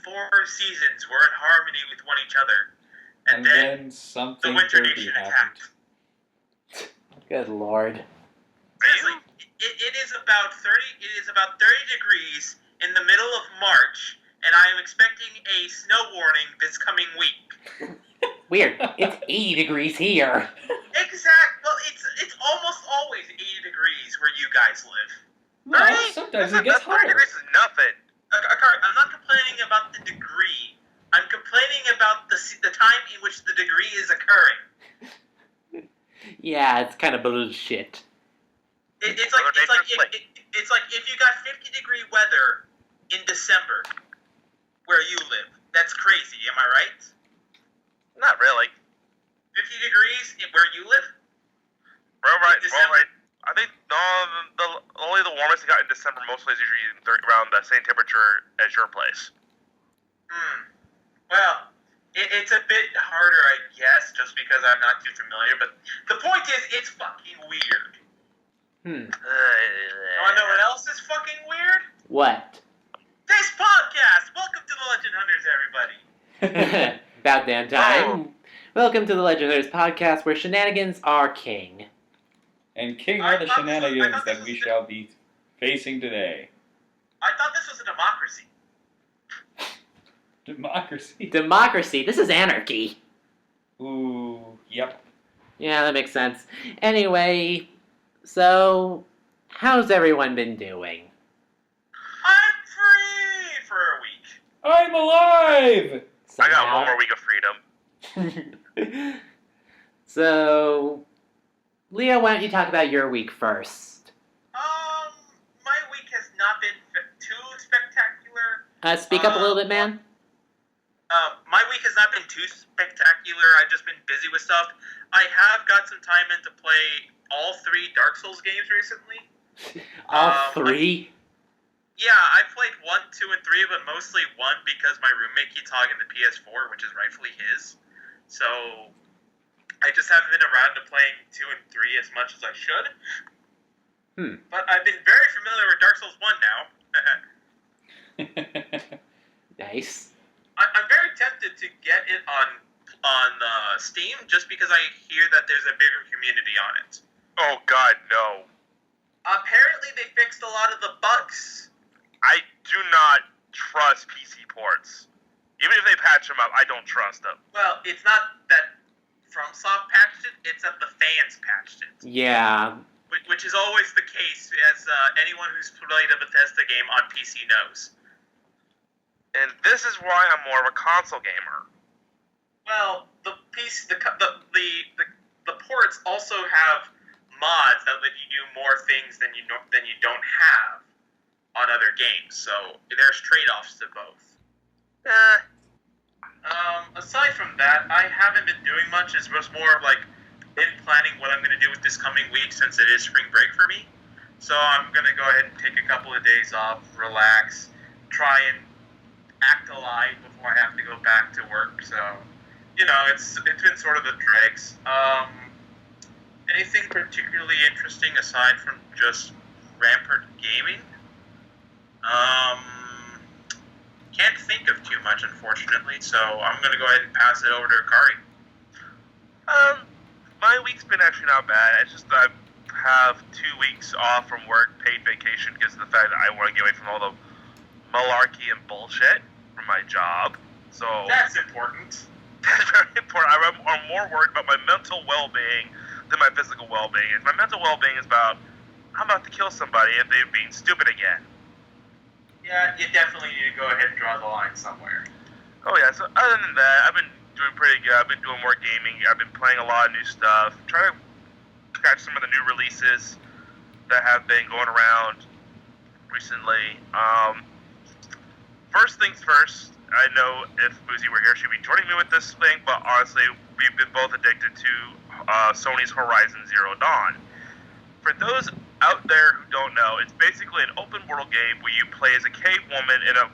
4 seasons were in harmony with one each other. And then something the Winter Nation attacked. Good lord. Seriously, it is about 30 degrees in the middle of March, and I am expecting a snow warning this coming week. Weird. It's 80 degrees here. Well, it's almost always 80 degrees where you guys live. No, sometimes it gets 30 hotter. degrees is nothing. Akari, I'm not complaining about the degree. I'm complaining about the time in which the degree is occurring. Yeah, it's kind of bullshit. It's like if you got 50-degree weather in December where you live. That's crazy, am I right? Not really. 50 degrees where you live? Well, right. I think only the warmest it got in December mostly is usually around the same temperature as your place. Well, it's a bit harder, I guess, just because I'm not too familiar, but the point is, it's fucking weird. You wanna know what else is fucking weird? What? This podcast! Welcome to the Legend Hunters, everybody! About damn time. Welcome to the Legend Hunters podcast, where shenanigans are king. And king are the shenanigans that we shall be facing today. I thought this was a democracy. Democracy? Democracy? This is anarchy. Ooh, yep. Yeah, that makes sense. Anyway, so, how's everyone been doing? I'm free for a week. I'm alive! I got one more week of freedom. So, Leo, why don't you talk about your week first? My week has not been too spectacular. Speak up a little bit, man. My week has not been too spectacular. I've just been busy with stuff. I have got some time in to play all 3 Dark Souls games recently. All 3? Yeah, I played 1, 2, and 3, but mostly 1 because my roommate keeps hogging the PS4, which is rightfully his. So, I just haven't been around to playing 2 and 3 as much as I should. But I've been very familiar with Dark Souls 1 now. Nice. I'm very tempted to get it on Steam, just because I hear that there's a bigger community on it. Oh god, no. Apparently they fixed a lot of the bugs. I do not trust PC ports. Even if they patch them up, I don't trust them. Well, it's not that FromSoft patched it, it's that the fans patched it. Yeah. Which is always the case, as anyone who's played a Bethesda game on PC knows. And this is why I'm more of a console gamer. Well, the ports also have mods that let you do more things than you don't have on other games. So there's trade-offs to both. Aside from that, I haven't been doing much. It's just more of like been planning what I'm going to do with this coming week, since it is spring break for me. So I'm going to go ahead and take a couple of days off, relax, try and act alive before I have to go back to work. So, it's been sort of the dregs. Anything particularly interesting aside from just rampant gaming? Can't think of too much, unfortunately, so I'm going to go ahead and pass it over to Akari. My week's been actually not bad. It's just that I have 2 weeks off from work, paid vacation, because of the fact that I want to get away from all the malarkey and bullshit from my job. So that's important. That's very important. I'm more worried about my mental well-being than my physical well-being. My mental well-being is about, I'm about to kill somebody if they're being stupid again. Yeah, you definitely need to go ahead and draw the line somewhere. Oh yeah, so other than that, I've been doing pretty good. I've been doing more gaming. I've been playing a lot of new stuff. Trying to catch some of the new releases that have been going around recently. First things first, I know if Boozy were here, she'd be joining me with this thing, but honestly, we've been both addicted to Sony's Horizon Zero Dawn. For those out there who don't know, it's basically an open world game where you play as a cave woman in a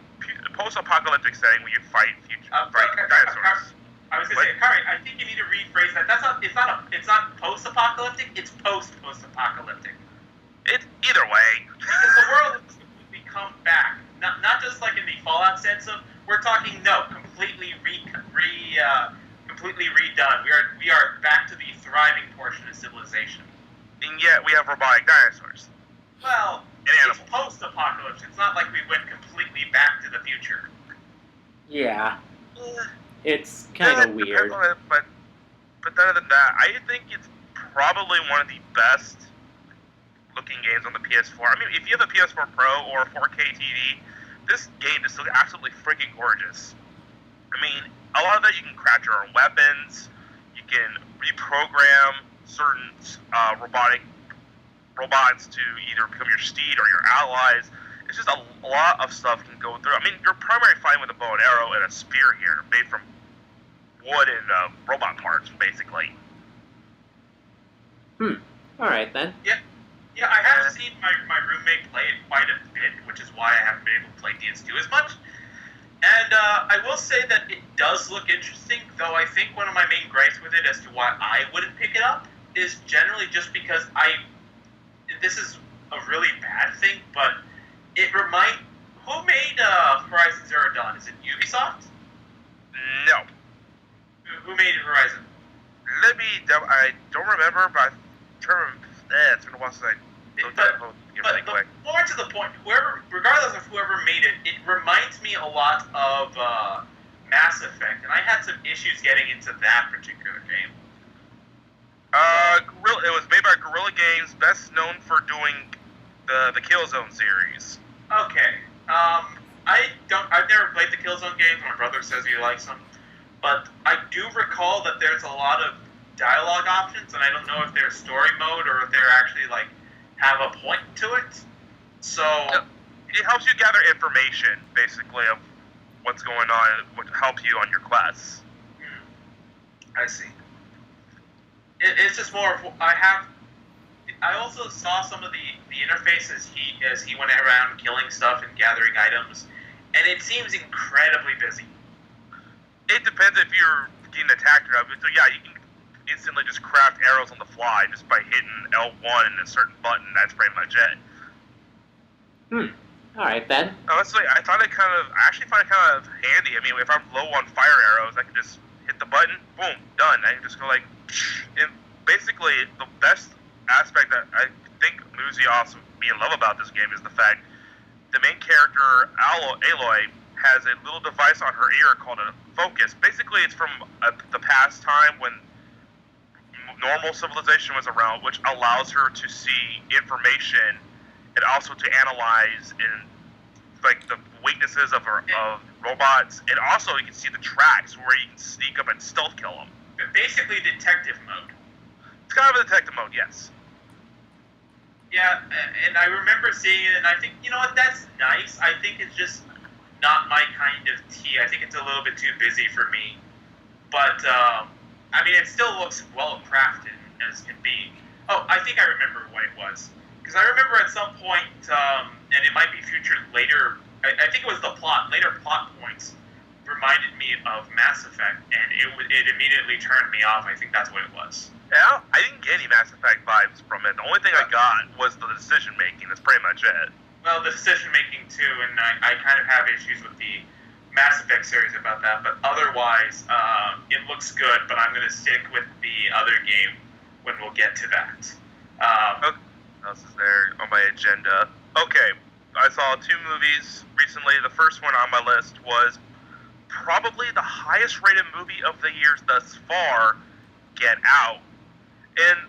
post-apocalyptic setting where you fight dinosaurs. I was going to say, Akari, I think you need to rephrase that. It's not post-apocalyptic, it's post-post-apocalyptic. It's either way. Because the world has become back. Not just like in the Fallout sense of we're talking no, completely completely redone. We are back to the thriving portion of civilization. And yet we have robotic dinosaurs. Well, And it's animals. post-apocalypse. It's not like we went completely back to the future. Yeah, Eh, it's kind of depends weird. on it, but other than that, I think it's probably one of the best looking games on the PS4. I mean, if you have a PS4 Pro or a 4K TV, this game just looks absolutely freaking gorgeous. I mean, a lot of that you can craft your own weapons, you can reprogram certain robots to either become your steed or your allies. It's just a lot of stuff can go through. I mean, you're primarily fighting with a bow and arrow and a spear here, made from wood and robot parts, basically. Alright then. Yeah, I have seen my roommate play it quite a bit, which is why I haven't been able to play DS2 as much. And I will say that it does look interesting, though I think one of my main gripes with it as to why I wouldn't pick it up is generally just because this is a really bad thing, but who made Horizon Zero Dawn? Is it Ubisoft? No. Who made Horizon? I don't remember, but it's been a while since I looked at the whole game anyway. But more to the point, regardless of whoever made it, it reminds me a lot of Mass Effect, and I had some issues getting into that particular game. It was made by Guerrilla Games, best known for doing the Killzone series. Okay. I've never played the Killzone games. My brother says he likes them. But I do recall that there's a lot of dialogue options, and I don't know if they're story mode or if they're actually, have a point to it. So... It helps you gather information, basically, of what's going on, which helps you on your quests. I see. It's just more of... I also saw some of the interfaces as he went around killing stuff and gathering items, and it seems incredibly busy. It depends if you're getting attacked or not. So yeah, you can instantly just craft arrows on the fly just by hitting L1 and a certain button. That's pretty much it. Alright then. Honestly, I actually find it kind of handy. I mean, if I'm low on fire arrows, I can just hit the button, boom, done. I can just go and basically the best aspect that I think Muzi also me in love about this game is the fact the main character Aloy has a little device on her ear called a focus. Basically, it's from the past time when normal civilization was around, which allows her to see information and also to analyze in the weaknesses of robots, and also you can see the tracks where you can sneak up and stealth kill them. Basically, detective mode. It's kind of a detective mode, yes. Yeah, and I remember seeing it, and I think, you know what, that's nice. I think it's just not my kind of tea. I think it's a little bit too busy for me. But, I mean, it still looks well-crafted as can be. Oh, I think I remember what it was. Because I remember at some point, and it might be featured later, I think it was the plot, later plot points reminded me of Mass Effect, and it immediately turned me off. I think that's what it was. Yeah, I didn't get any Mass Effect vibes from it. The only thing I got was the decision making. That's pretty much it. Well, the decision making too, and I kind of have issues with the Mass Effect series about that. But otherwise, it looks good. But I'm going to stick with the other game when we'll get to that. What else is there on my agenda? Okay, I saw 2 movies recently. The first one on my list was probably the highest rated movie of the years thus far, Get Out. And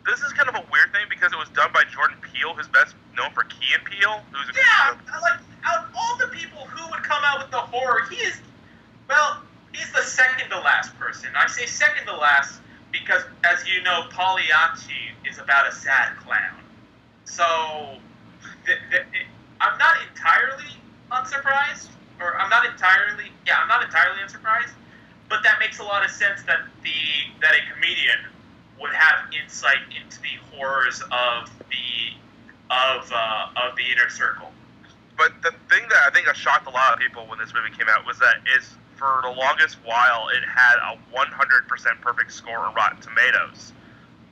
this is kind of a weird thing because it was done by Jordan Peele, who's best known for Key and Peele. Out of all the people who would come out with the horror, he's the second to last person. I say second to last because, as you know, Pagliacci is about a sad clown. So, I'm not entirely unsurprised, I'm not entirely unsurprised, but that makes a lot of sense that a comedian would have insight into the horrors of the inner circle. But the thing that I think that shocked a lot of people when this movie came out was that for the longest while it had a 100% perfect score on Rotten Tomatoes.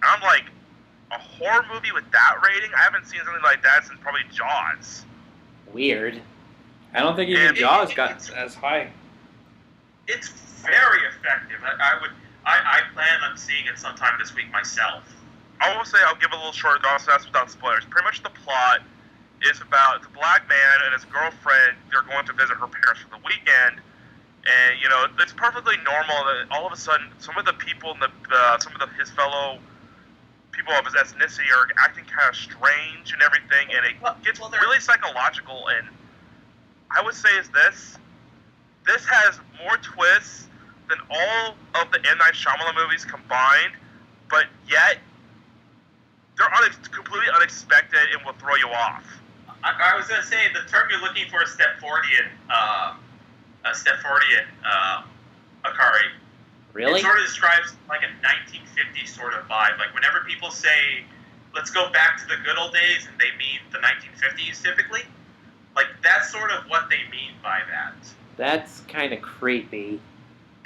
And I'm like, a horror movie with that rating? I haven't seen something like that since probably Jaws. Weird. I don't think even And Jaws got as high. It's very effective. I plan on seeing it sometime this week myself. I will say I'll give a little short synopsis without spoilers. Pretty much the plot is about the black man and his girlfriend. They're going to visit her parents for the weekend, and you know it's perfectly normal that all of a sudden some of the people in his fellow people of his ethnicity are acting kind of strange and everything, and it gets really psychological. And I would say is this has more twists than all of the M. Night Shyamalan movies combined, but yet they're completely unexpected and will throw you off. I was going to say, the term you're looking for is Stepfordian Akari. Really? It sort of describes like a 1950s sort of vibe. Like whenever people say, let's go back to the good old days, and they mean the 1950s typically, like that's sort of what they mean by that. That's kind of creepy.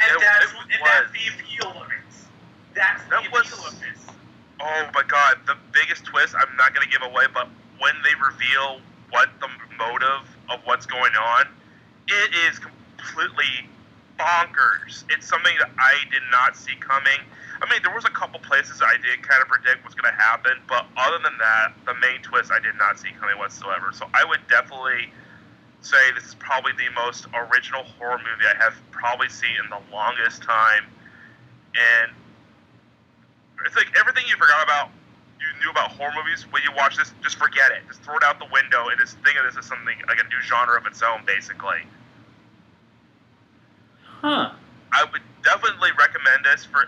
And that's the appeal of it. That's the appeal of this. Oh my god, the biggest twist, I'm not going to give away, but when they reveal what the motive of what's going on, it is completely bonkers. It's something that I did not see coming. I mean, there was a couple places I did kind of predict what's going to happen, but other than that, the main twist I did not see coming whatsoever. So I would definitely say this is probably the most original horror movie I have probably seen in the longest time. And it's like everything you forgot about, you knew about horror movies, when you watch this, just forget it. Just throw it out the window and just think of this as something like a new genre of its own, basically. Huh. I would definitely recommend this for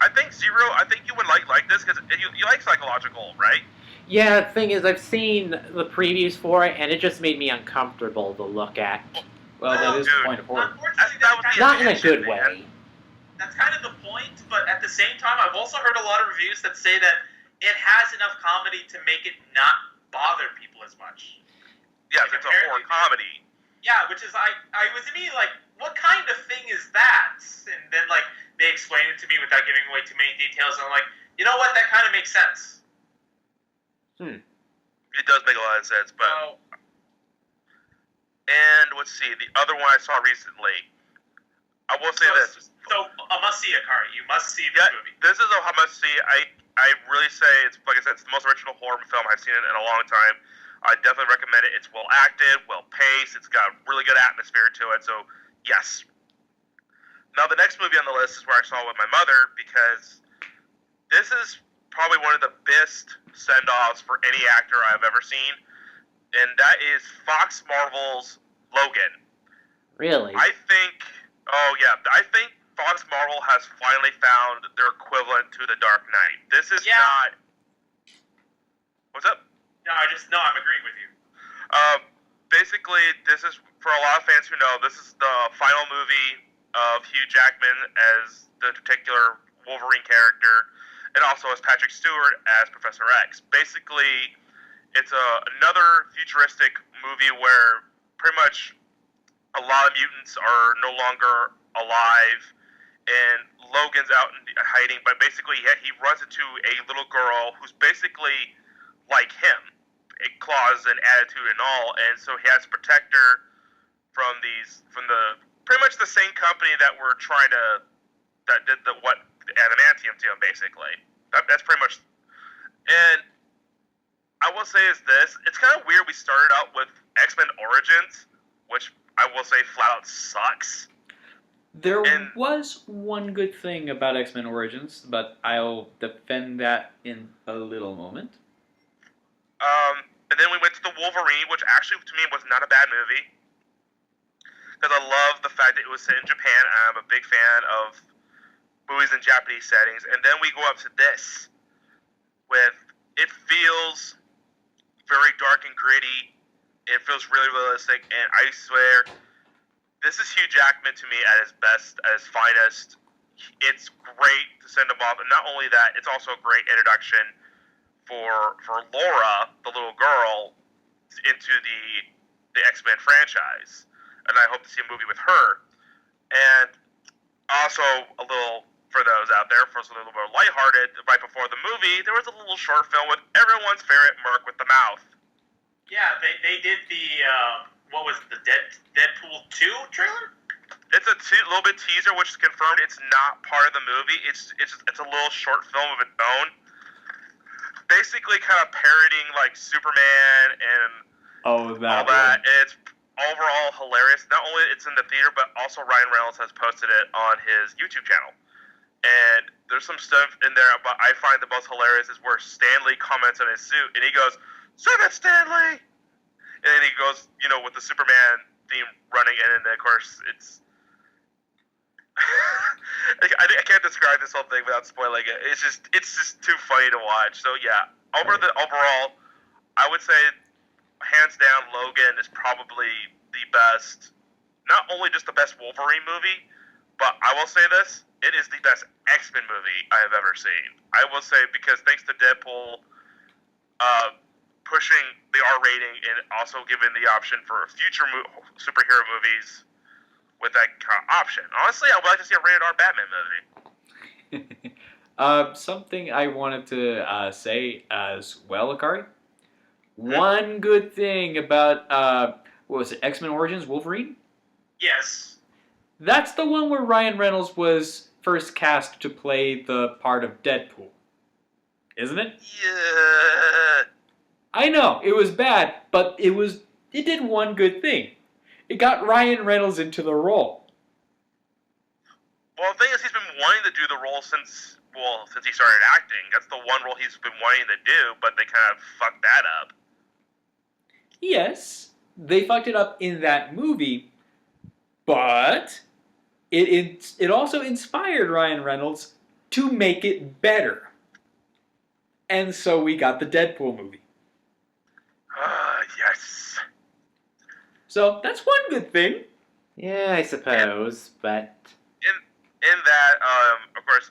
I think Zero. I think you would like this because you like psychological, right? Yeah, the thing is, I've seen the previews for it, and it just made me uncomfortable to look at. Well, that is the point of horror. Unfortunately, Not in a good way. That's kind of the point, but at the same time, I've also heard a lot of reviews that say that it has enough comedy to make it not bother people as much. Yes, it's a horror comedy. Yeah, which is, I was immediately like, what kind of thing is that? And then, like, they explained it to me without giving away too many details, and I'm like, you know what, that kind of makes sense. It does make a lot of sense, but... And, let's see, the other one I saw recently, I will say this. So, a must-see, Akari. You must see this movie. This is a must-see. I really say, it's like I said, it's the most original horror film I've seen in a long time. I definitely recommend it. It's well-acted, well-paced, it's got really good atmosphere to it, so, yes. Now, the next movie on the list is where I saw it with my mother, because this is probably one of the best send-offs for any actor I've ever seen, and that is Fox Marvel's Logan. Really? I think Fox Marvel has finally found their equivalent to The Dark Knight. This is not... What's up? No, I'm agreeing with you. Basically, this is, for a lot of fans who know, this is the final movie of Hugh Jackman as the particular Wolverine character, and also as Patrick Stewart as Professor X. Basically, it's another futuristic movie where pretty much a lot of mutants are no longer alive, and Logan's out in hiding, but basically he runs into a little girl who's basically like him, claws and attitude and all, and so he has to protect her from the pretty much the same company that did what adamantium to him, basically. That's pretty much. And I will say is this: it's kind of weird. We started out with X-Men Origins, which I will say flat out sucks. There was one good thing about X-Men Origins, but I'll defend that in a little moment. And then we went to the Wolverine, which actually to me was not a bad movie, because I love the fact that it was set in Japan, and I'm a big fan of movies in Japanese settings. And then we go up to this, it feels very dark and gritty. It feels really realistic, and I swear, this is Hugh Jackman to me at his best, at his finest. It's great to send him off, and not only that, it's also a great introduction for Laura, the little girl, into the X-Men franchise. And I hope to see a movie with her. And also, a little, for those out there, for a little bit lighthearted, right before the movie, there was a little short film with everyone's favorite Merc with the mouth. Yeah, they did the what was it, the Deadpool 2 trailer? It's a little bit teaser, which is confirmed. It's not part of the movie. It's a little short film of its own, basically kind of parodying like Superman and all that. And it's overall hilarious. Not only it's in the theater, but also Ryan Reynolds has posted it on his YouTube channel. And there's some stuff in there, but I find the most hilarious is where Stanley comments on his suit, and he goes, "Save it, Stanley!" And then he goes, with the Superman theme running, and then of course it's. I can't describe this whole thing without spoiling it. It's just too funny to watch. So yeah, overall, I would say hands down, Logan is probably the best. Not only just the best Wolverine movie, but I will say this: it is the best X-Men movie I have ever seen. I will say because thanks to Deadpool pushing the R rating and also giving the option for future superhero movies. With that kind of option. Honestly, I would like to see a rated R Batman movie. Something I wanted to say as well, Akari. One good thing about, what was it, X-Men Origins Wolverine? Yes. That's the one where Ryan Reynolds was first cast to play the part of Deadpool. Isn't it? Yeah. I know, it was bad, but it did one good thing. It got Ryan Reynolds into the role. Well, the thing is, he's been wanting to do the role since he started acting. That's the one role he's been wanting to do, but they kind of fucked that up. Yes, they fucked it up in that movie, but it also inspired Ryan Reynolds to make it better. And so we got the Deadpool movie. Yes. So that's one good thing. Yeah, I suppose, but in that, of course,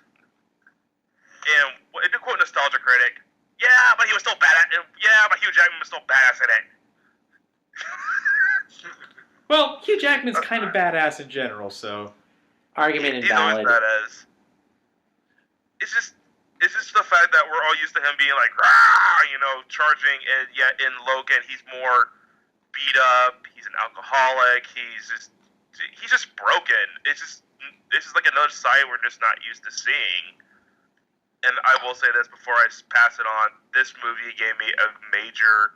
to quote Nostalgia Critic, yeah, but he was still badass. Yeah, but Hugh Jackman was still badass in it. Well, Hugh Jackman's kind of badass in general, so argument He's always invalid. badass. It's just the fact that we're all used to him being like, rah, charging, and yet in Logan he's more beat up. He's an alcoholic. He's just broken. It's just like another side we're just not used to seeing. And I will say this before I pass it on: this movie gave me a major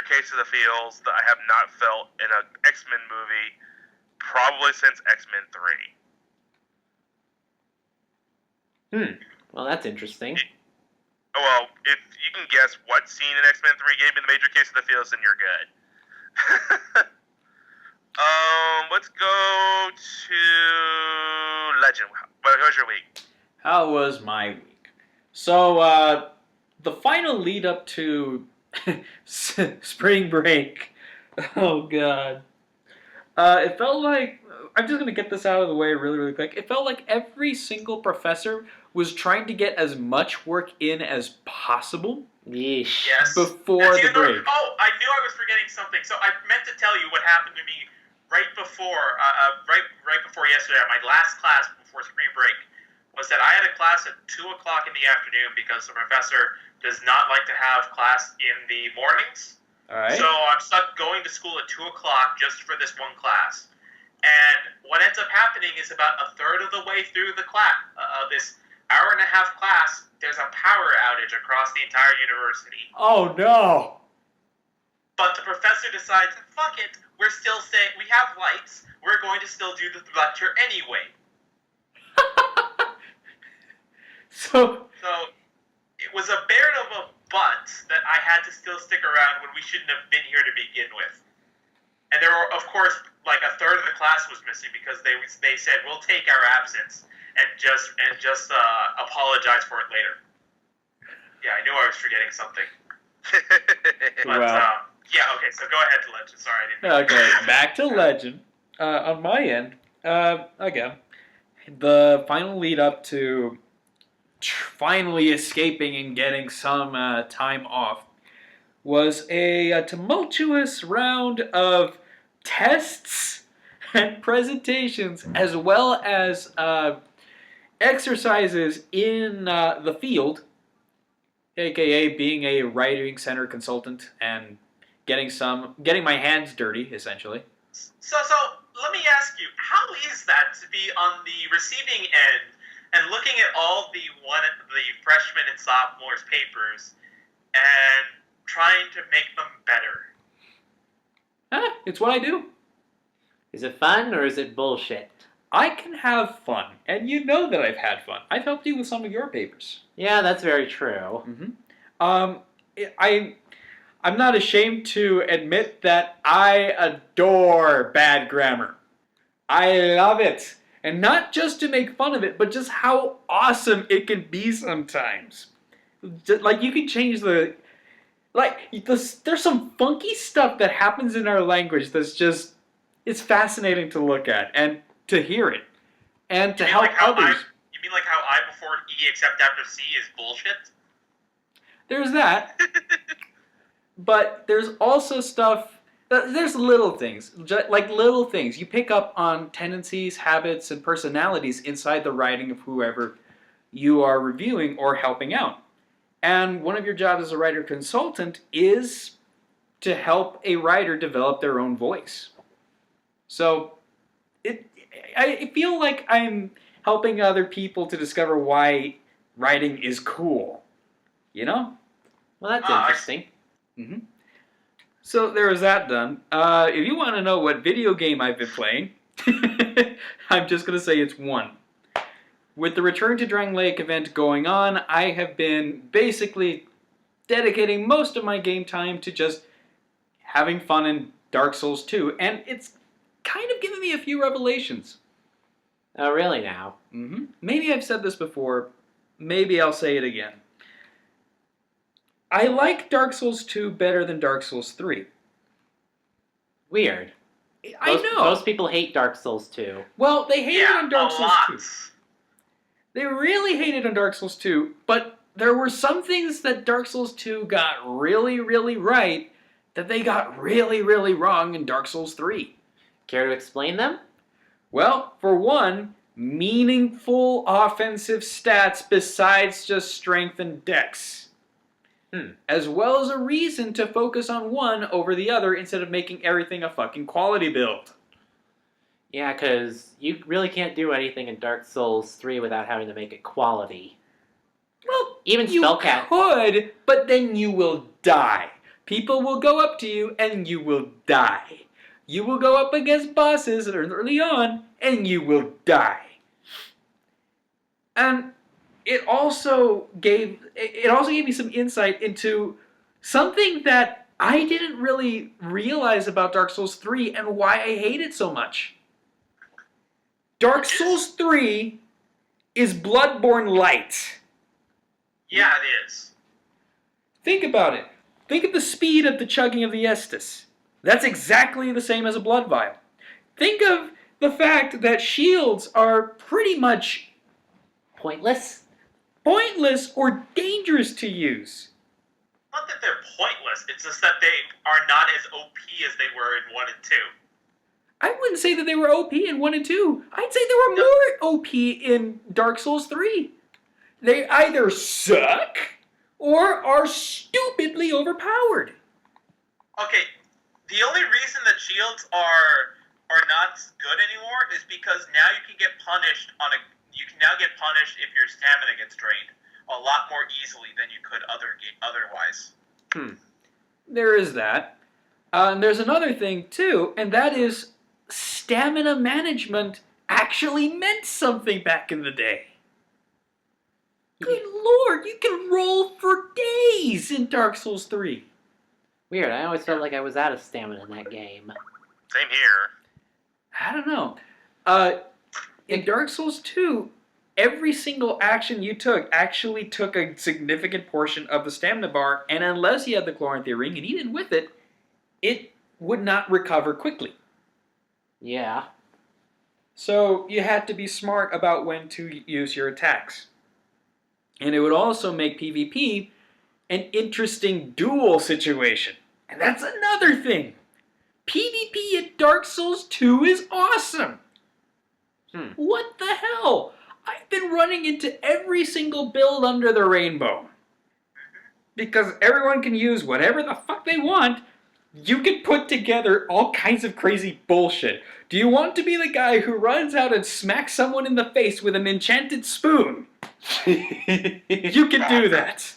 case of the feels that I have not felt in an X-Men movie probably since X-Men 3. Well, that's interesting. Well, if you can guess what scene in X-Men 3 gave me the major case of the feels, then you're good. Let's go to Legend. How was your week? how was my week? So, the final lead up to spring break. Oh, God. It felt like, I'm just going to get this out of the way really, really quick. It felt like every single professor was trying to get as much work in as possible Yeesh. Yes. before the break. Oh, I knew I was forgetting something. So I meant to tell you what happened to me right before yesterday, my last class before spring break, was that I had a class at 2 o'clock in the afternoon because the professor does not like to have class in the mornings. All right. So I'm stuck going to school at 2 o'clock just for this one class. And what ends up happening is about a third of the way through the class, this hour and a half class, there's a power outage across the entire university. Oh, no. But the professor decides, fuck it, we're still saying, we have lights, we're going to still do the lecture anyway. So it was a bear of a butt that I had to still stick around when we shouldn't have been here to begin with. And there were, of course, like a third of the class was missing because they said, we'll take our absence and just apologize for it later. Yeah, I knew I was forgetting something. But, Wow. yeah, okay, so go ahead to Legend. Sorry, I didn't. Okay, back to Legend. On my end, again, the final lead up to finally escaping and getting some time off was a tumultuous round of tests and presentations, as well as exercises in the field, aka being a writing center consultant and getting my hands dirty, essentially. So let me ask you, how is that to be on the receiving end and looking at all the freshmen and sophomores' papers and trying to make them better? It's what I do. Is it fun or is it bullshit? I can have fun, and you know that I've had fun. I've helped you with some of your papers. Yeah, that's very true. I'm not ashamed to admit that I adore bad grammar. I love it. And not just to make fun of it, but just how awesome it can be sometimes. Like, you can change there's some funky stuff that happens in our language that's just, it's fascinating to look at and to hear it. And to help others. You mean like how I before E except after C is bullshit? There's that. But there's also stuff, there's little things, like little things. You pick up on tendencies, habits, and personalities inside the writing of whoever you are reviewing or helping out. And one of your jobs as a writer consultant is to help a writer develop their own voice. So I feel like I'm helping other people to discover why writing is cool. You know? Well, that's interesting. So there is that done. If you want to know what video game I've been playing, I'm just going to say it's one. With the Return to Drang Lake event going on, I have been basically dedicating most of my game time to just having fun in Dark Souls 2, and it's kind of given me a few revelations. Oh, really now? Maybe I've said this before, maybe I'll say it again. I like Dark Souls 2 better than Dark Souls 3. Weird. I know. Most people hate Dark Souls 2. Well, they hate it on Dark Souls 2. Lot. They really hated on Dark Souls 2, but there were some things that Dark Souls 2 got really, really right that they got really, really wrong in Dark Souls 3. Care to explain them? Well, for one, meaningful offensive stats besides just strength and dex. As well as a reason to focus on one over the other instead of making everything a fucking quality build. Yeah, because you really can't do anything in Dark Souls 3 without having to make it quality. Well, even you Spellcat could, but then you will die. People will go up to you and you will die. You will go up against bosses early on and you will die. And it also gave me some insight into something that I didn't really realize about Dark Souls 3 and why I hate it so much. Dark Souls 3 is Bloodborne light. Yeah, it is. Think about it. Think of the speed of the chugging of the Estus. That's exactly the same as a blood vial. Think of the fact that shields are pretty much pointless or dangerous to use. Not that they're pointless, it's just that they are not as OP as they were in 1 and 2. I wouldn't say that they were OP in 1 and 2. I'd say they were more OP in Dark Souls 3. They either suck or are stupidly overpowered. Okay, the only reason that shields are not good anymore is because now you can get punished if your stamina gets drained a lot more easily than you could otherwise. There is that. And there's another thing too, and that is stamina management actually meant something back in the day. Good lord, you can roll for days in Dark Souls 3. Weird, I always felt like I was out of stamina in that game. Same here. I don't know. In Dark Souls 2, every single action you took actually took a significant portion of the stamina bar, and unless you had the Chloranthy ring, and even with it, it would not recover quickly. Yeah. So you had to be smart about when to use your attacks. And it would also make PvP an interesting duel situation. And that's another thing. PvP at Dark Souls 2 is awesome. What the hell? I've been running into every single build under the rainbow. Because everyone can use whatever the fuck they want. You can put together all kinds of crazy bullshit. Do you want to be the guy who runs out and smacks someone in the face with an enchanted spoon? You can do that.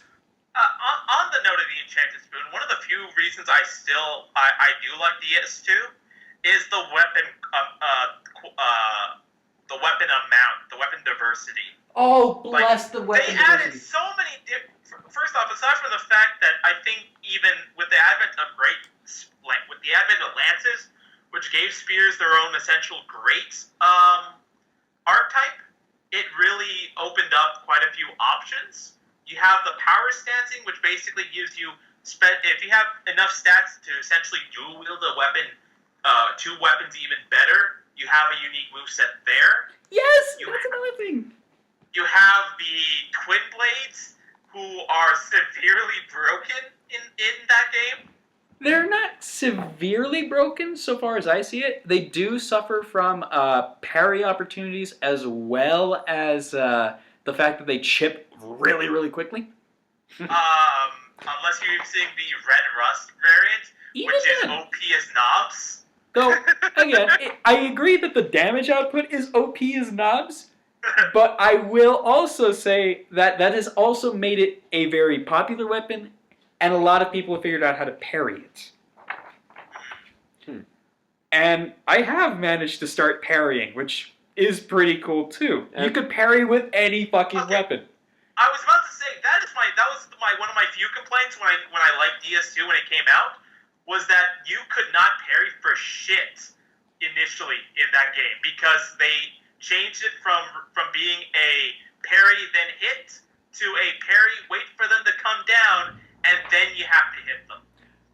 On the note of the enchanted spoon, one of the few reasons I do like DS2 is the weapon amount, the weapon diversity. Oh, bless the weapon They added diversity. so many first off, aside from the fact that I think even with the advent of lances, which gave spears their own essential great archetype, it really opened up quite a few options. You have the power stancing, which basically gives you if you have enough stats to essentially dual wield a weapon, two weapons even better. You have a unique moveset there. Yes, that's another thing. You have the twin blades, who are severely broken in that game. They're not severely broken so far as I see it. They do suffer from parry opportunities as well as the fact that they chip really, really quickly. Unless you're using the Red Rust variant, Even which then. is OP as knobs. Though, again, I agree that the damage output is OP as knobs, but I will also say that that has also made it a very popular weapon, and a lot of people have figured out how to parry it. And I have managed to start parrying, which is pretty cool too. You could parry with any fucking weapon. I was about to say that was one of my few complaints when I liked DS2 when it came out, was that you could not parry for shit initially in that game because they changed it from being a parry then hit to a parry, wait for them to come down, and then you have to hit them.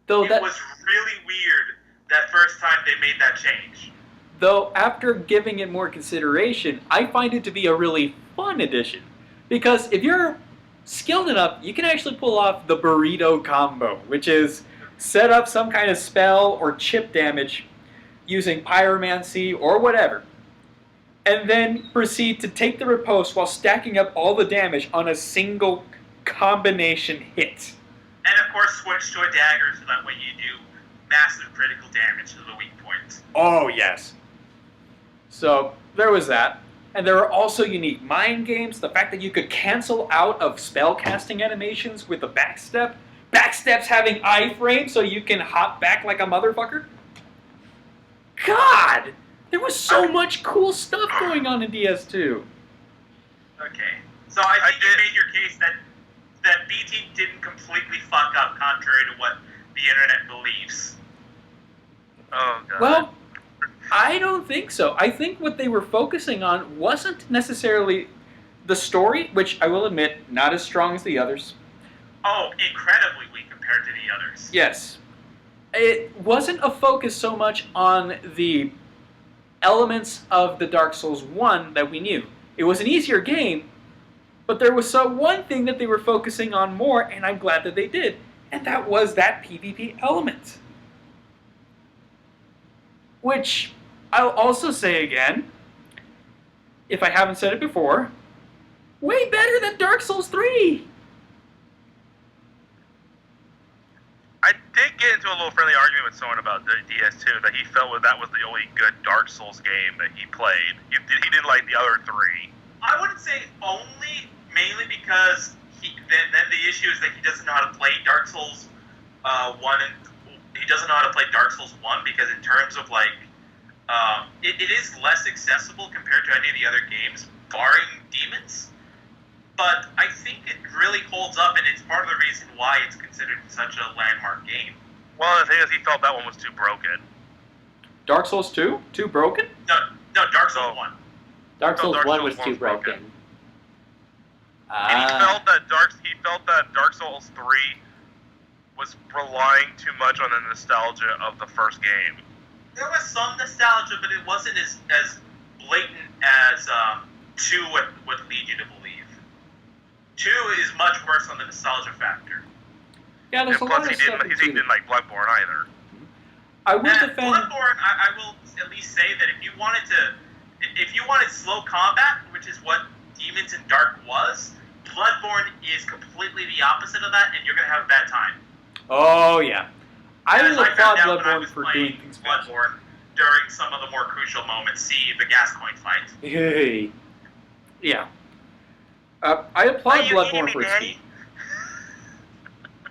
It was really weird that first time they made that change. Though, after giving it more consideration, I find it to be a really fun addition. Because if you're skilled enough, you can actually pull off the burrito combo, which is set up some kind of spell or chip damage using pyromancy or whatever, and then proceed to take the riposte while stacking up all the damage on a single combination hit. And of course, switch to a dagger so that way you do massive critical damage to the weak points. Oh, yes. So, there was that. And there are also unique mind games. The fact that you could cancel out of spellcasting animations with a backstep. Backsteps having iframe so you can hop back like a motherfucker. God! There was so much cool stuff going on in DS2. Okay. So I think you made your case that B-Team didn't completely fuck up, contrary to what the internet believes. Oh, God. Well, I don't think so. I think what they were focusing on wasn't necessarily the story, which I will admit, not as strong as the others. Oh, incredibly weak compared to the others. Yes. It wasn't a focus so much on the elements of the Dark Souls 1 that we knew. It was an easier game, but there was one thing that they were focusing on more, and I'm glad that they did, and that was that PvP element. Which, I'll also say again, if I haven't said it before, way better than Dark Souls 3! I did get into a little friendly argument with someone about the DS2 that he felt that was the only good Dark Souls game that he played. He didn't like the other three. I wouldn't say only, mainly because then the issue is that he doesn't know how to play Dark Souls 1, and he doesn't know how to play Dark Souls 1 because in terms of it is less accessible compared to any of the other games, barring demons. But I think it really holds up, and it's part of the reason why it's considered such a landmark game. Well, the thing is, he felt that one was too broken. Dark Souls 2? Too broken? No, Dark Souls 1. Dark Souls Dark 1 Souls was too broken. And he felt that Dark Souls 3 was relying too much on the nostalgia of the first game. There was some nostalgia, but it wasn't as blatant as 2 would lead you to believe. 2 is much worse on the nostalgia factor. Yeah, there's And a lot plus, of stuff in he two. didn't like Bloodborne either. I will And defend... Bloodborne, I will at least say that if you wanted slow combat, which is what Demons in Dark was, Bloodborne is completely the opposite of that, and you're gonna have a bad time. Oh, yeah. I As will I found applaud out when I Bloodborne was for playing doing things fast. Bloodborne during some of the more crucial moments. See the gas coin fight. Hey. Yeah. I applaud Why you Bloodborne eating me, for its Daddy? speed.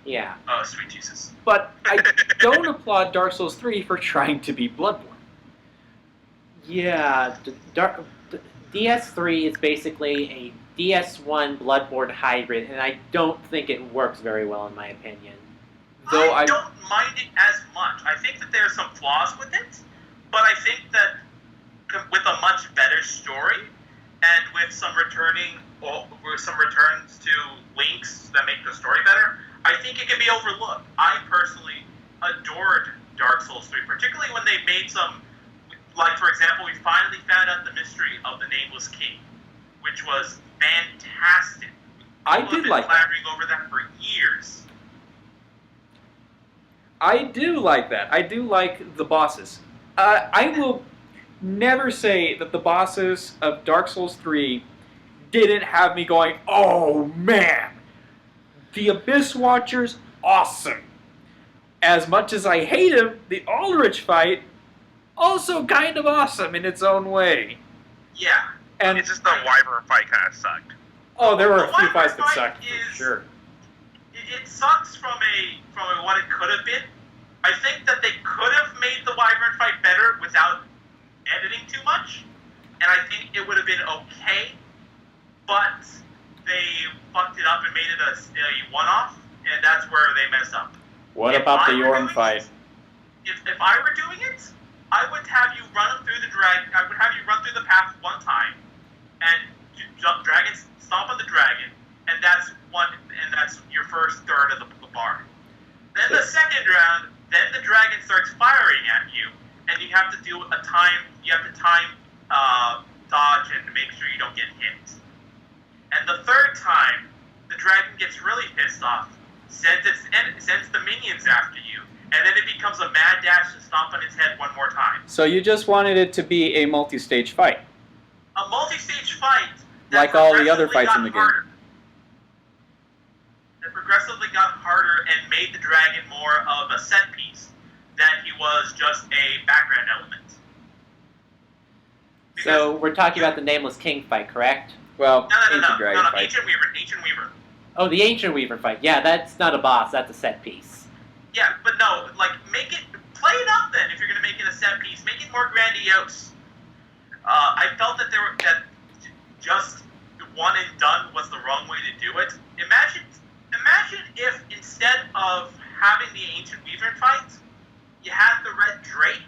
Yeah. Oh, sweet Jesus. But I don't applaud Dark Souls 3 for trying to be Bloodborne. Yeah, DS3 is basically a DS1 Bloodborne hybrid, and I don't think it works very well in my opinion. Though I don't mind it as much. I think that there are some flaws with it, but I think that with a much better story and with some returns to links that make the story better, I think it can be overlooked. I personally adored Dark Souls 3, particularly when they made some, like for example, we finally found out the mystery of the Nameless King, which was fantastic. I People have did been like that. clamoring over that for years. I do like that. I do like the bosses. I will never say that the bosses of Dark Souls 3 didn't have me going, oh man, the Abyss Watcher's awesome. As much as I hate him, the Ulrich fight, also kind of awesome in its own way. Yeah. And It's just the Wyvern fight kind of sucked. oh, there were a The few Wyvern fights that fight sucked for is- sure. It sucks from what it could have been. I think that they could have made the Wyvern fight better without editing too much, and I think it would have been okay, but they fucked it up and made it a one-off, and that's where they messed up. What If about I the were Yorm doing fight? it- If I were doing it, I would have you run through the I would have you run through the path one time, and jump stomp on the dragon, and that's your first third of the bar. Then the second round, then the dragon starts firing at you, and you have to do time dodge and make sure you don't get hit. And the third time, the dragon gets really pissed off, sends the minions after you, and then it becomes a mad dash to stomp on its head one more time. So you just wanted it to be a multi-stage fight. A multi-stage fight that Like all the other progressively fights in got the game. harder. That progressively got harder and made the dragon more of a set piece than he was just a background element. So we're talking about the Nameless King fight, correct? Well, No, Ancient Dragon fight. Ancient Weaver. Oh, the Ancient Weaver fight. Yeah, that's not a boss. That's a set piece. Yeah, but no, like, play it up then if you're going to make it a set piece. Make it more grandiose. I felt that that just one and done was the wrong way to do it. Imagine if instead of having the Ancient Weaver fight, you had the Red Drake,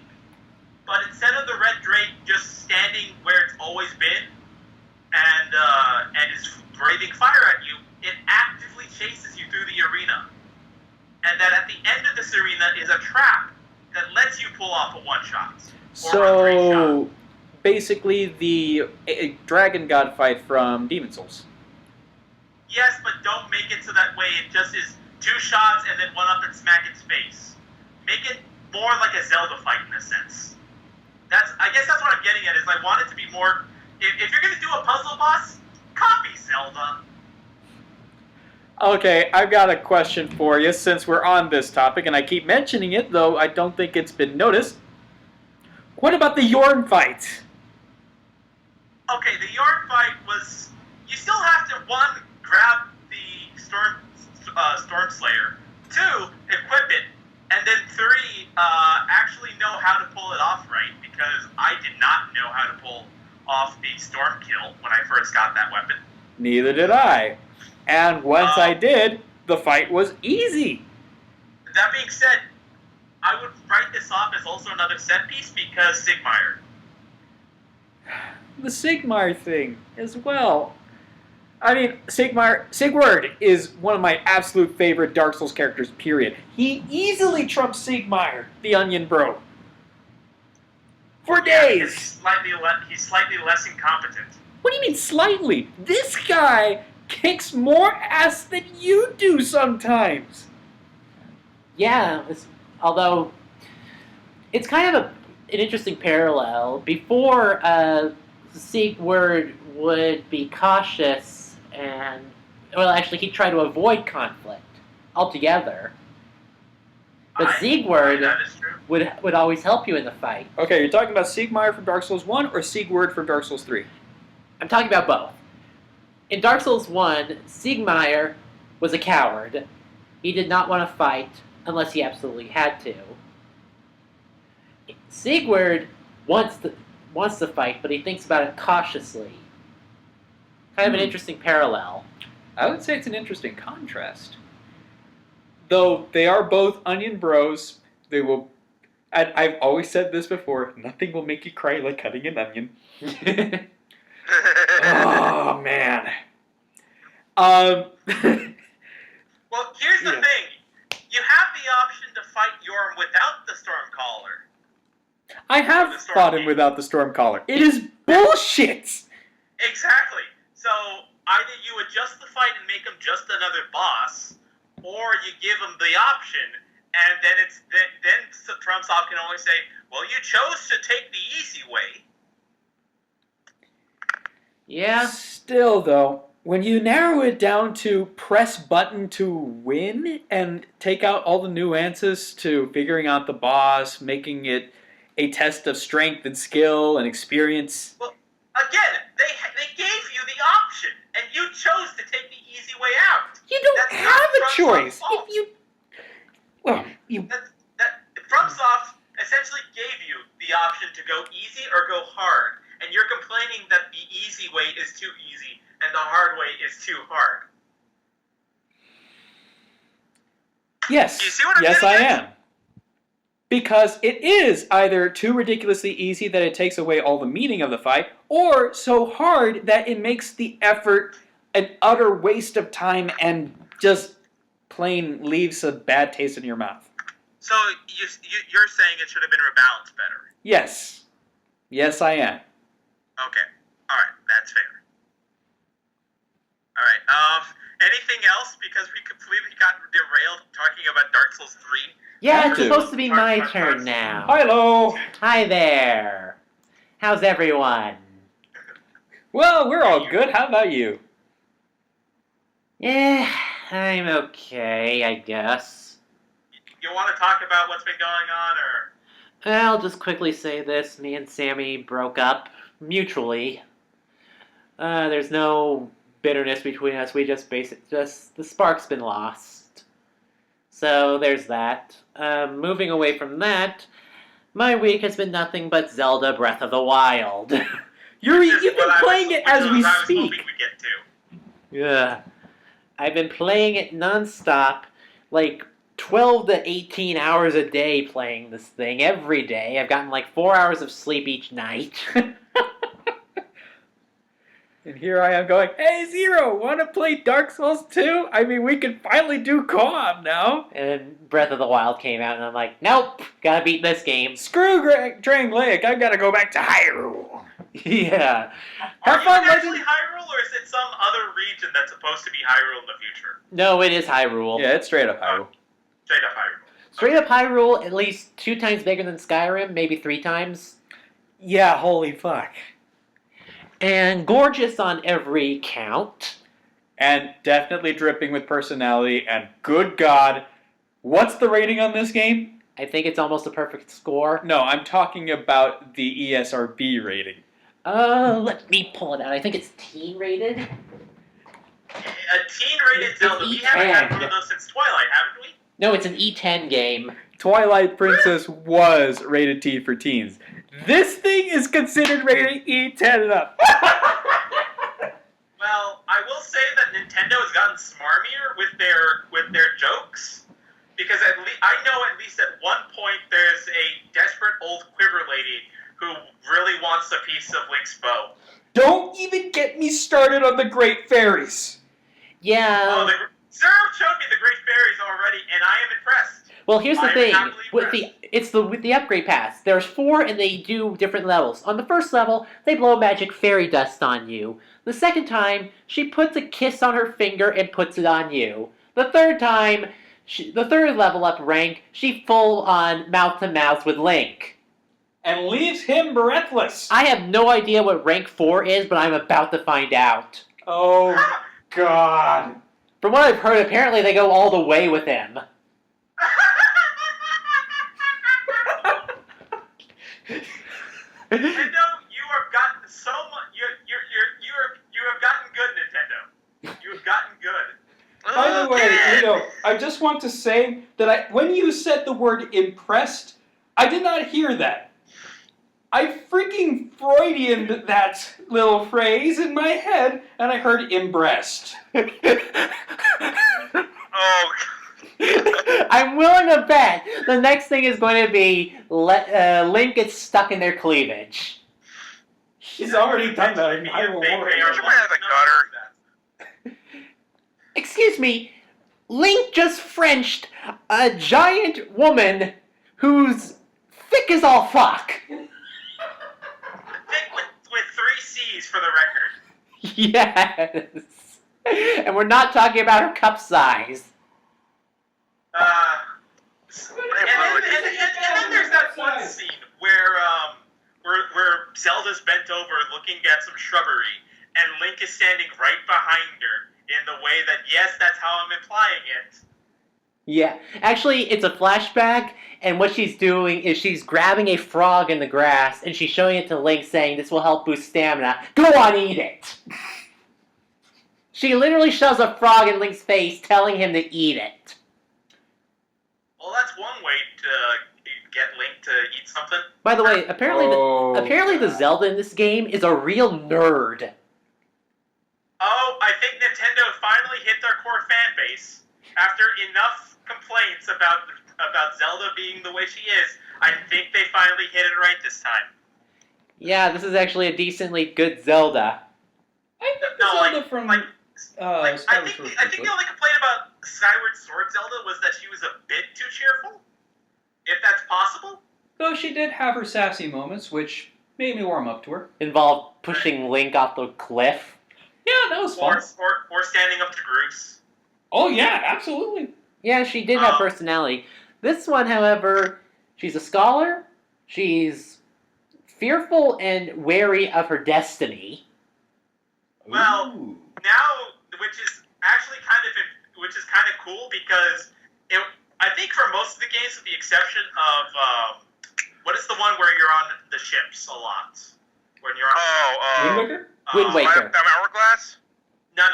but instead of the Red Drake just standing where it's always been and is breathing fire at you, it actively chases you through the arena. And that at the end of this arena is a trap that lets you pull off a one-shot. Or a three-shot. So, basically the Dragon God fight from Demon Souls. Yes, but don't make it so that way it just is 2 shots and then one up and smack its face. Make it more like a Zelda fight in a sense. I guess that's what I'm getting at, is I want it to be more... If you're going to do a puzzle boss, copy Zelda. Okay, I've got a question for you since we're on this topic, and I keep mentioning it, though I don't think it's been noticed. What about the Yorm fight? Okay, the Yorm fight was... You still have to, 1, grab the Storm Slayer, 2, equip it, and then 3, actually know how to pull it off right, because I did not know how to pull off the Storm Kill when I first got that weapon. Neither did I. And once I did, the fight was easy. That being said, I would write this off as also another set piece because Sigmire. The Sigmar thing as well. I mean, Sigurd is one of my absolute favorite Dark Souls characters, period. He easily trumps Sigmar, the Onion Bro. For days! He's slightly less incompetent. What do you mean slightly? This guy kicks more ass than you do sometimes. Yeah, although it's kind of an interesting parallel. Before, Sigurd would be cautious and, well, actually, he'd try to avoid conflict altogether. But Siegward That is true. would always help you in the fight. Okay, you're talking about Siegmeyer from Dark Souls 1 or Siegward from Dark Souls 3? I'm talking about both. In Dark Souls 1, Siegmeyer was a coward. He did not want to fight unless he absolutely had to. Siegward wants to fight, but he thinks about it cautiously. Kind of an interesting parallel. I would say it's an interesting contrast. Though they are both onion bros, they will. And I've always said this before: nothing will make you cry like cutting an onion. Oh man. Well, here's the Yeah. thing. You have the option to fight Yorm without the Stormcaller. I have The Storm fought him King. without the Stormcaller. It is bullshit. Exactly. So either you adjust the fight and make him just another boss, or you give him the option, and then Trumpsoft can only say, "Well, you chose to take the easy way." Yeah. Still, though, when you narrow it down to press button to win and take out all the nuances to figuring out the boss, making it a test of strength and skill and experience. Well, again, they gave you the option, and you chose to take the easy way out. You don't That's have not a Trumpsoft's choice. fault. If you, well, you. That FromSoft essentially gave you the option to go easy or go hard, and you're complaining that the easy way is too easy and the hard way is too hard. Yes. Do you see what I'm yes, I getting at? am. Because it is either too ridiculously easy that it takes away all the meaning of the fight, or so hard that it makes the effort an utter waste of time and just plain leaves a bad taste in your mouth. So you're saying it should have been rebalanced better. Yes. Yes, I am. Okay. All right. That's fair. All right. Anything else? Because we completely got derailed talking about Dark Souls 3. Yeah, it's Two. supposed to be my turn now. Hello. Hi there. How's everyone? Well, we're all good. How about you? Yeah, I'm okay, I guess. You want to talk about what's been going on, or? I'll just quickly say this. Me and Sammy broke up mutually. There's no bitterness between us. We just the spark's been lost. So there's that. Moving away from that, my week has been nothing but Zelda Breath of the Wild. You've Which is been what playing it as we I was speak. hoping we get to. Yeah. I've been playing it nonstop, like 12 to 18 hours a day playing this thing every day. I've gotten like 4 hours of sleep each night. And here I am going, hey, Zero, want to play Dark Souls 2? I mean, we can finally do co-op now. And Breath of the Wild came out, and I'm like, nope, gotta beat this game. Screw Dragon Lake, I've got to go back to Hyrule. Yeah. Have Are fun, you actually Legend. Hyrule, or is it some other region that's supposed to be Hyrule in the future? No, it is Hyrule. Yeah, it's straight up Hyrule. Straight up Hyrule. Straight up Hyrule, at least 2 times bigger than Skyrim, maybe 3 times. Yeah, holy fuck. And gorgeous on every count. And definitely dripping with personality, and good God, what's the rating on this game? I think it's almost a perfect score. No, I'm talking about the ESRB rating. Let me pull it out. I think it's teen rated. A teen-rated It's Zelda. We haven't had one E10. of those since Twilight, haven't we? No, it's an E10 game. Twilight Princess was rated T for teens. This thing is considered rated E10 and up. Well, I will say that Nintendo has gotten smarmier with their jokes, because I know at least at one point there's a desperate old quiver lady who really wants a piece of Link's bow. Don't even get me started on the Great Fairies. Yeah. Sir showed me the Great Fairies already, and I am impressed. Well, here's the I'm thing. happily With the upgrade pass. There's 4 and they do different levels. On the first level, they blow magic fairy dust on you. The second time, she puts a kiss on her finger and puts it on you. The third time, the third level up rank, she full on mouth to mouth with Link. And leaves him breathless. I have no idea what rank 4 is, but I'm about to find out. Oh, God. From what I've heard, apparently they go all the way with him. Nintendo, you have gotten so much. You have gotten good, Nintendo. You have gotten good. By the way, Okay. I just want to say that when you said the word impressed, I did not hear that. I freaking Freudian that little phrase in my head, and I heard impressed. Oh, I'm willing to bet the next thing is going to be Link gets stuck in their cleavage. He's already done that in Hyrule Warriors. You might have a gutter. Excuse me, Link just Frenched a giant woman who's thick as all fuck. Thick with 3 C's for the record. Yes. And we're not talking about her cup size. And then there's that one scene where Zelda's bent over looking at some shrubbery, and Link is standing right behind her in the way that, yes, that's how I'm implying it. Yeah, actually, it's a flashback, and what she's doing is she's grabbing a frog in the grass, and she's showing it to Link, saying, "This will help boost stamina. Go on, eat it!" She literally shoves a frog in Link's face, telling him to eat it. Well, that's one way to get Link to eat something. By the way, apparently the Zelda in this game is a real nerd. Oh, I think Nintendo finally hit their core fan base. After enough complaints about Zelda being the way she is, I think they finally hit it right this time. Yeah, this is actually a decently good Zelda. I think the Zelda from I Skyward think Sword the only complaint about Skyward Sword Zelda was that she was a bit too cheerful, if that's possible. Though she did have her sassy moments, which made me warm up to her. Involved pushing Link off the cliff. Yeah, that was fun. Or standing up to Groose. Oh yeah, absolutely. Yeah, she did have personality. This one, however, she's a scholar. She's fearful and wary of her destiny. Well, Ooh. now, which is kind of cool because I think for most of the games, with the exception of what is the one where you're on the ships a lot when you're on Wind Waker? Wind Waker. Hourglass? No.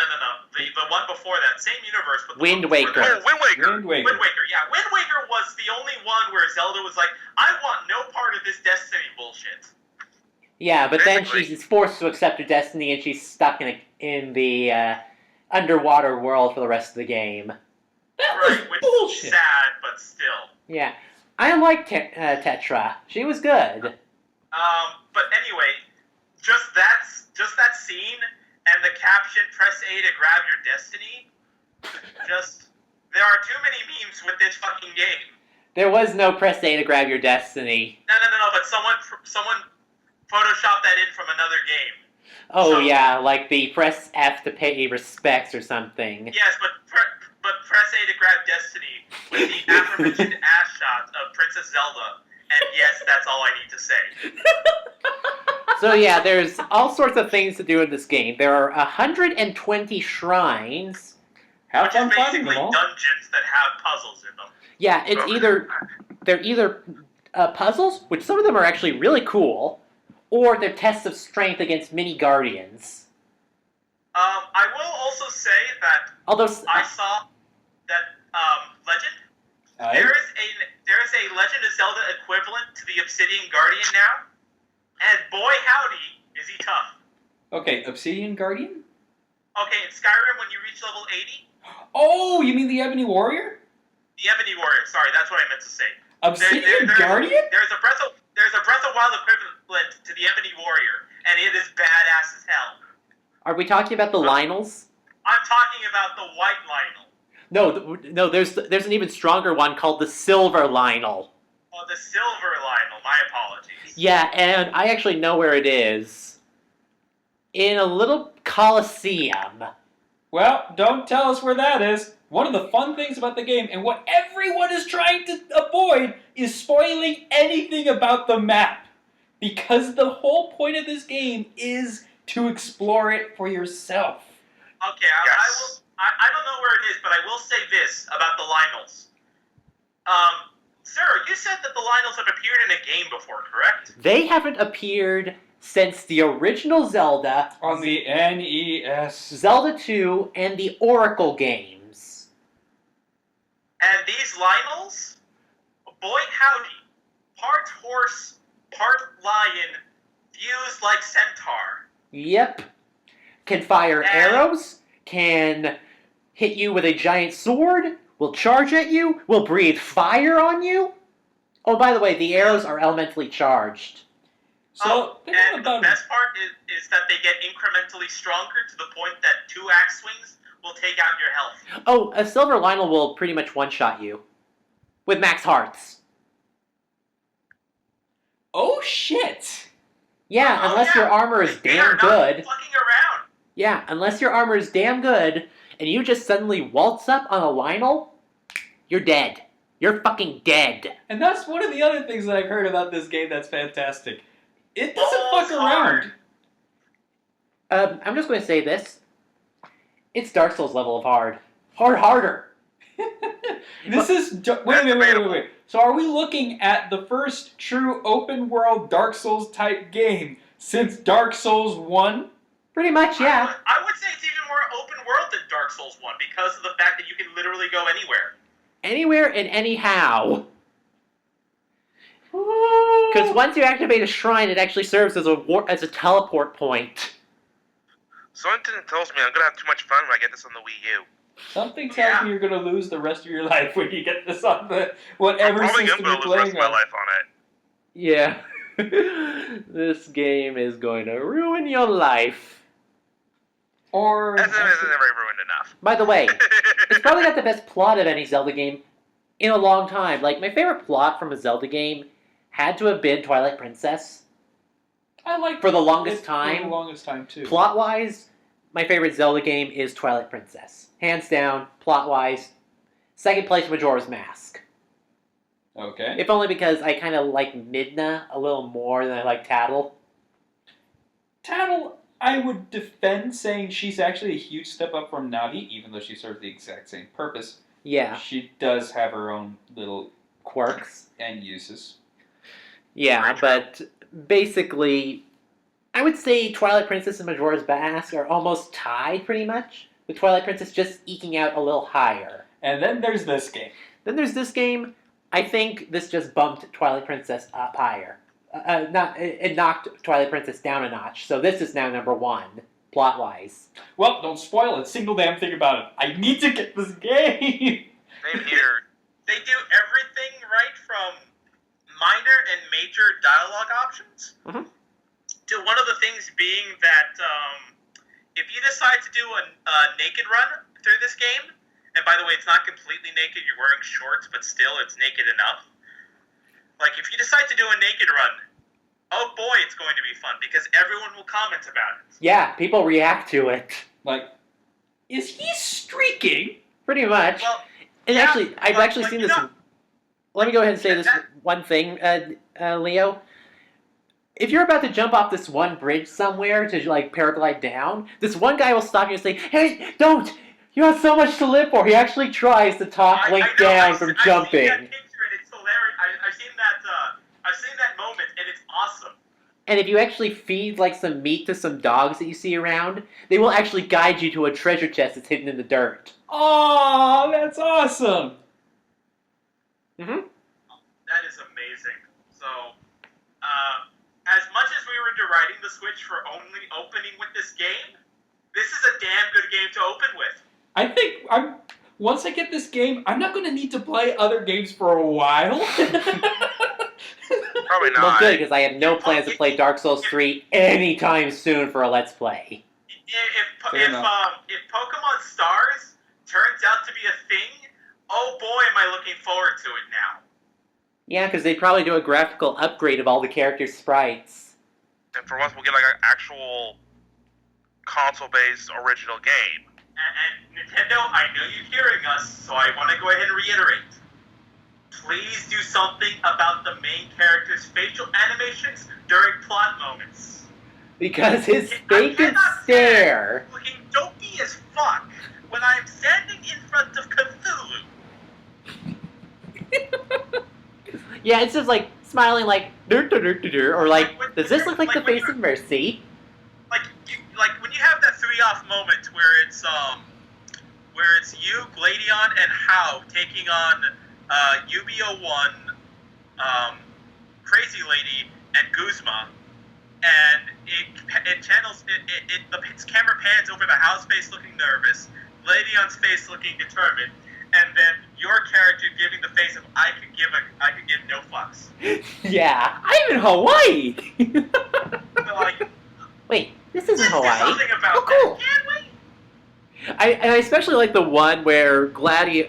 The one before that, same universe, but the Wind one before Waker. that. Oh, Wind Waker. Wind Waker. Wind Waker, yeah. Wind Waker was the only one where Zelda was like, I want no part of this Destiny bullshit. Yeah, but then Basically. she's forced to accept her destiny, and she's stuck in the underwater world for the rest of the game. That was Right, which bullshit. is sad, but still. Yeah, I like Tetra. She was good. But anyway, just that scene and the caption "Press A to grab your destiny." There are too many memes with this fucking game. There was no press A to grab your destiny. No. But someone photoshopped that in from another game. Oh So- yeah, like the press F to pay respects or something. Yes, but press A to grab destiny with the aforementioned ass shot of Princess Zelda. And yes, that's all I need to say. So yeah, there's all sorts of things to do in this game. There are 120 shrines. Have Which is fun finding basically them all. dungeons that have puzzles in them. Yeah, they're either puzzles, which some of them are actually really cool, or they're tests of strength against mini guardians. I will also say that Although I saw that Legend. There is a Legend of Zelda equivalent to the Obsidian Guardian now, and boy howdy is he tough. Okay, Obsidian Guardian? Okay, in Skyrim when you reach level 80, Oh, you mean the Ebony Warrior? the Ebony Warrior. Sorry, that's what I meant to say. Obsidian Guardian? There's a Breath of Wild equivalent to the Ebony Warrior, and it is badass as hell. are we talking about the Lionels? I'm talking about the White Lionel. No. There's an even stronger one called the Silver Lionel. Oh, the Silver Lionel. My apologies. Yeah, and I actually know where it is. In a little coliseum. Well, don't tell us where that is. One of the fun things about the game, and what everyone is trying to avoid, is spoiling anything about the map. Because the whole point of this game is to explore it for yourself. Okay, Yes. I don't know where it is, but I will say this about the Lionels. Sir, you said that the Lionels have appeared in a game before, correct? They haven't appeared since the original Zelda, On the NES. Zelda 2, and the Oracle games. And these Lionels? Boy howdy. Part horse, part lion, fused like centaur. Yep. Can fire And- arrows, can hit you with a giant sword, will charge at you, will breathe fire on you. Oh, by the way, the arrows are elementally charged. So, think and about the best part is that they get incrementally stronger to the point that 2 axe swings will take out your health. Oh, a silver Lionel will pretty much one-shot you. With max hearts. Oh, shit! Yeah, Oh, unless yeah. your armor is They damn are not good. fucking around. Yeah, unless your armor is damn good, and you just suddenly waltz up on a Lionel, you're dead. You're fucking dead. And that's one of the other things that I've heard about this game that's fantastic. It doesn't Balls fuck around. I'm just going to say this. It's Dark Souls level of hard. Harder. This is... Wait. So are we looking at the first true open-world Dark Souls type game since Dark Souls 1? Pretty much, yeah. I would say it's even more open world than Dark Souls 1 because of the fact that you can literally go anywhere. Anywhere and anyhow. Because once you activate a shrine, it actually serves as a teleport point. Something tells me I'm gonna have too much fun when I get this on the Wii U. Something tells me you're going to lose the rest of your life when you get this on the whatever I'm probably system gonna you're lose the rest of playing my on. life on it. Yeah. This game is going to ruin your life. Or... That's never ruined enough. By the way, it's probably not the best plot of any Zelda game in a long time. Like, my favorite plot from a Zelda game had to have been Twilight Princess. I like For the longest it time. For the longest time, too. Plot-wise, my favorite Zelda game is Twilight Princess. Hands down, plot-wise. Second place, Majora's Mask. Okay. If only because I kind of like Midna a little more than I like Tattle. Tattle, I would defend saying she's actually a huge step up from Navi, even though she serves the exact same purpose. Yeah, She does have her own little quirks. end uses. Yeah, but basically, I would say Twilight Princess and Majora's Mask are almost tied pretty much, with Twilight Princess just eking out a little higher. And then there's this game. Then there's this game. I think this just bumped Twilight Princess up higher. It knocked Twilight Princess down a notch, so this is now number 1, plot-wise. Well, don't spoil it. Single damn thing about it. I need to get this game. Same here. They do everything right from minor and major dialogue options Mhm. to one of the things being that if you decide to do a naked run through this game, and by the way, it's not completely naked, you're wearing shorts, but still it's naked enough. Like, if you decide to do a naked run, oh boy, it's going to be fun, because everyone will comment about it. Yeah, people react to it. Like, is he streaking? Pretty much. Well, And yeah, actually, I've but- actually but seen you this. know- Let me go ahead and say this That- one thing, Leo. If you're about to jump off this one bridge somewhere to like paraglide down, this one guy will stop you and say, "Hey, don't! You have so much to live for." He actually tries to talk Link I know, down from I've seen jumping. that picture and it's hilarious. I've seen that moment and it's awesome. And if you actually feed like some meat to some dogs that you see around, they will actually guide you to a treasure chest that's hidden in the dirt. Oh, that's awesome. Mm-hmm. That is amazing. So, as much as we were deriding the Switch for only opening with this game, this is a damn good game to open with. I think once I get this game, I'm not going to need to play other games for a while. Probably Well, not. good, because I have no plans to play Dark Souls 3 anytime soon for a Let's Play. Fair enough. If Pokemon Stars turns out to be a thing, oh boy, am I looking forward to it now. Yeah, because they probably do a graphical upgrade of all the characters' sprites. And for once, we'll get like an actual console-based original game. And Nintendo, I know you're hearing us, so I want to go ahead and reiterate. Please do something about the main character's facial animations during plot moments. Because his I vacant cannot stare. stand looking dopey as fuck when I'm standing in front of Cthulhu. Yeah, it's just like smiling like or like, does this look like the face of mercy? Like when you have that 3-off moment where it's you, Gladion, and Hao taking on UBO1, Crazy Lady, and Guzma, and it channels its camera pans over the Hao's face looking nervous, Gladion's face looking determined, and then your character giving the face of I could give no fucks. Yeah. I'm in Hawaii. So like, Wait, this isn't let's do Hawaii. something about Oh, cool. that, can we? I especially like the one where Gladio,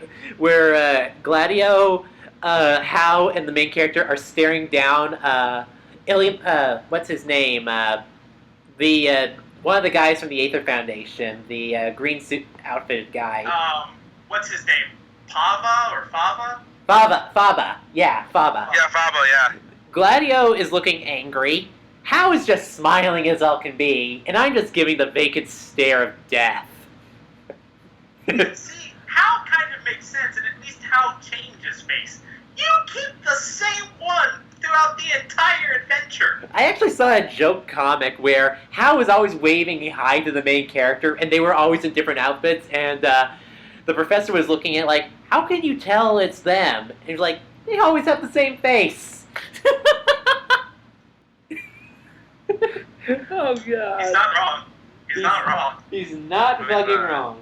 Hao, and the main character are staring down what's his name? The one of the guys from the Aether Foundation, the green suit outfitted guy. What's his name? Pava or Fava? Faba. Yeah, Faba. Yeah, Fabo, yeah. Gladio is looking angry. Hao is just smiling as all can be, and I'm just giving the vacant stare of death. See, Hao kind of makes sense, and at least Hao changes face. You keep the same one throughout the entire adventure. I actually saw a joke comic where Hao was always waving hi to the main character, and they were always in different outfits, and the professor was looking at like, how can you tell it's them? And he's like, they always have the same face. Oh god. He's not wrong. He's not wrong. He's not He's fucking not. wrong.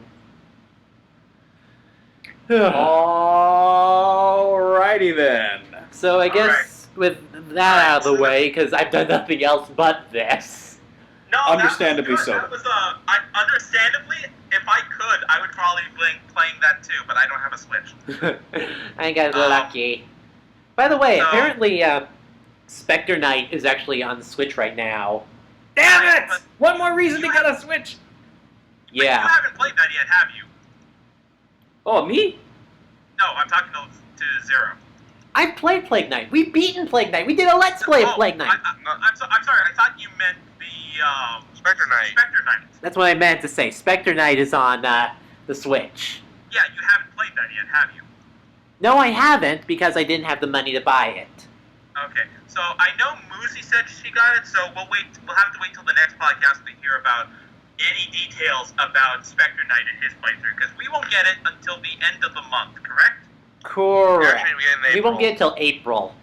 Alrighty then. So I guess with that out of the way, because I've done nothing else but this. No, Understandably so. That was understandably, if I could, I would probably be playing that too, but I don't have a Switch. I got lucky. By the way, so- apparently Spectre Knight is actually on the Switch right now. Damn it! One more reason to get a Switch. But you Yeah. haven't played that yet, have you? Oh, me? No, I'm talking to Zero. I've played Plague Knight. We've beaten Plague Knight. We did a Let's Play of Plague Knight. I'm sorry. I thought you meant the Spectre Knight. Spectre Knight. That's what I meant to say. Spectre Knight is on the Switch. Yeah, you haven't played that yet, have you? No, I haven't because I didn't have the money to buy it. Okay, so I know Muzi said she got it, so we'll have to wait till the next podcast to hear about any details about Spectre Knight and his playthrough, because we won't get it until the end of the month, correct? Correct. Actually, we get in We April. won't get it till April.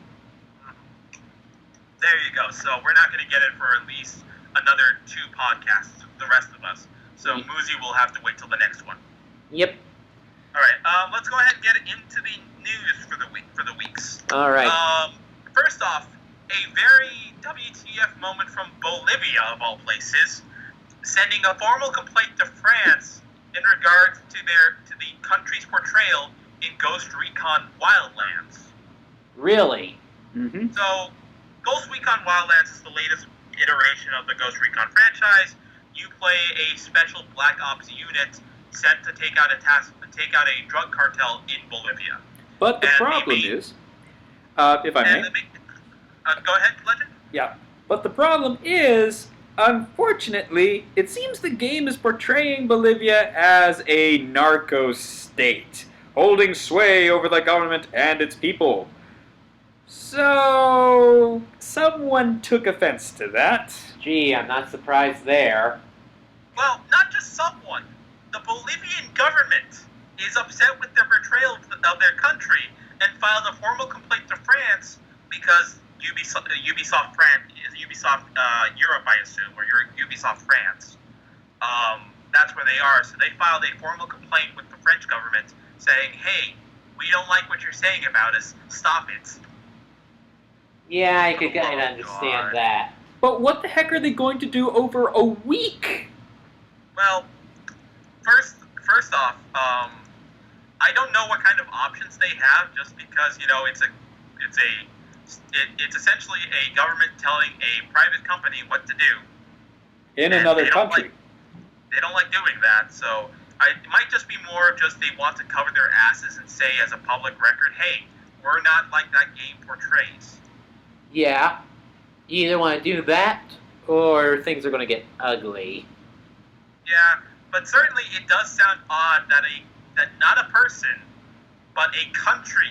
There you go. So we're not going to get it for at least another 2 podcasts, the rest of us. So Ye- Muzi will have to wait till the next one. Yep. All right, let's go ahead and get into the news for the weeks. All right. First off, a very WTF moment from Bolivia, of all places, sending a formal complaint to France in regards to the country's portrayal in Ghost Recon Wildlands. Really? Mm-hmm. So, Ghost Recon Wildlands is the latest iteration of the Ghost Recon franchise. You play a special Black Ops unit sent to take out a drug cartel in Bolivia. But the And problem maybe- is, if I may. Go ahead, Legend. Yeah. But the problem is, unfortunately, it seems the game is portraying Bolivia as a narco state, holding sway over the government and its people. So, someone took offense to that. Gee, I'm not surprised there. Well, not just someone. The Bolivian government is upset with their portrayal of their country and filed a formal complaint to France because Ubisoft Europe, I assume, or Ubisoft France. That's where they are. So they filed a formal complaint with the French government saying, "Hey, we don't like what you're saying about us. Stop it." Yeah, I could kind of Oh, understand God. that. But what the heck are they going to do over a week? Well, first off, I don't know what kind of options they have. Just because it's essentially a government telling a private company what to do. In And another they don't country. They don't like doing that, so it might just be more of just they want to cover their asses and say as a public record, "Hey, we're not like that game portrays." Yeah. You either want to do that, or things are going to get ugly. Yeah, but certainly it does sound odd that not a person, but a country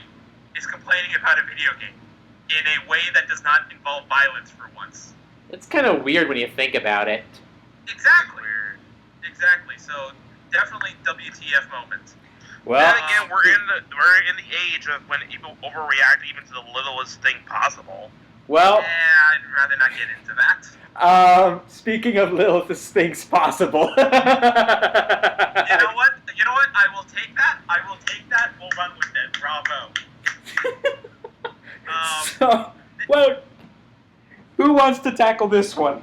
is complaining about a video game in a way that does not involve violence for once. It's kind of weird when you think about it. Exactly. Exactly. So definitely WTF moment. Well, then again, we're in the age of when people overreact even to the littlest thing possible. well, Yeah, I'd rather not get into that. Speaking of littlest things possible. You know what? I will take that. We'll run with it. Bravo. So, well, who wants to tackle this one?